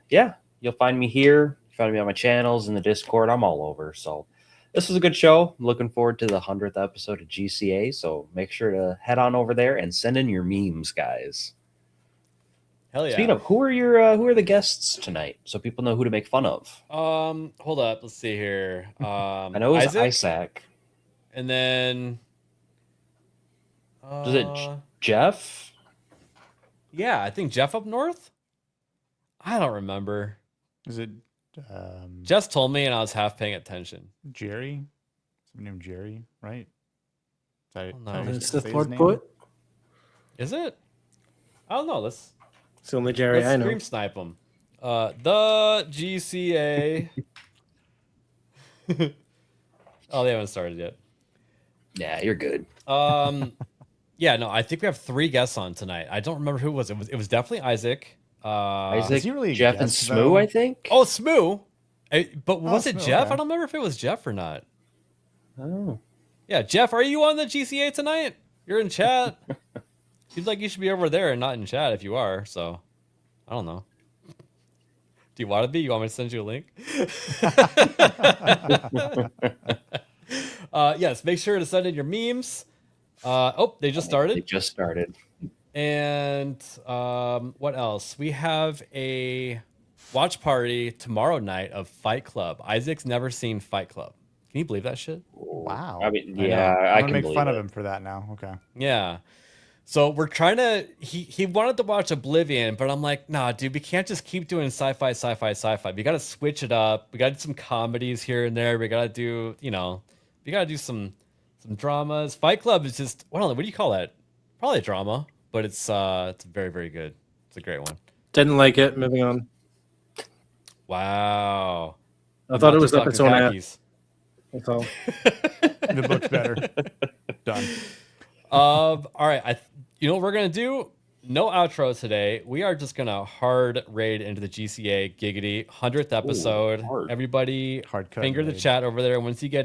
yeah, you'll find me here. Find me on my channels in the Discord. I'm all over. So this was a good show. I'm looking forward to the 100th episode of GCA. So make sure to head on over there and send in your memes, guys. Hell yeah. Speaking of, who are the guests tonight, so people know who to make fun of? Hold up. Let's see here. I know it's Isaac. And then is it Jeff? Yeah, I think Jeff up north. I don't remember. Is it Just told me and I was half paying attention. Jerry? Someone named Jerry, right? It's the fourth poet. Is it? I don't know. Let's It's the only Jerry I know. Scream snipe them. The GCA. Oh, they haven't started yet. Yeah, you're good. Yeah, no, I think we have 3 guests on tonight. I don't remember who it was. It was definitely Isaac. Isaac, Jeff, and Smoo, I think. Oh, Smoo. But was it Smoo, Jeff? okay. I don't remember if it was Jeff or not. Oh. Yeah, Jeff, are you on the GCA tonight? You're in chat. Seems like you should be over there and not in chat if you are. So, I don't know. Do you want to be? You want me to send you a link? Yes, make sure to send in your memes. Oh, they just started. They just started. And what else? We have a watch party tomorrow night of Fight Club. Isaac's never seen Fight Club. Can you believe that shit? Wow. I mean, I yeah, know. I I'm can gonna make believe fun it. of him for that now. Okay. Yeah. So we're trying to. He wanted to watch Oblivion, but I'm like, nah, dude, we can't just keep doing sci-fi. We got to switch it up. We got to do some comedies here and there. We got to do, we got to do some dramas. Fight Club is just, what do you call that? Probably a drama, but it's very, very good. It's a great one. Didn't like it. Moving on. Wow. I thought it was Dr. episode app. Khakis. That's all. The book's better. Done. All right. You know what we're gonna do? No outro today. We are just gonna hard raid into the GCA Giggity 100th episode. hard. Everybody, Hard cut finger the raid. chat over there. Once you get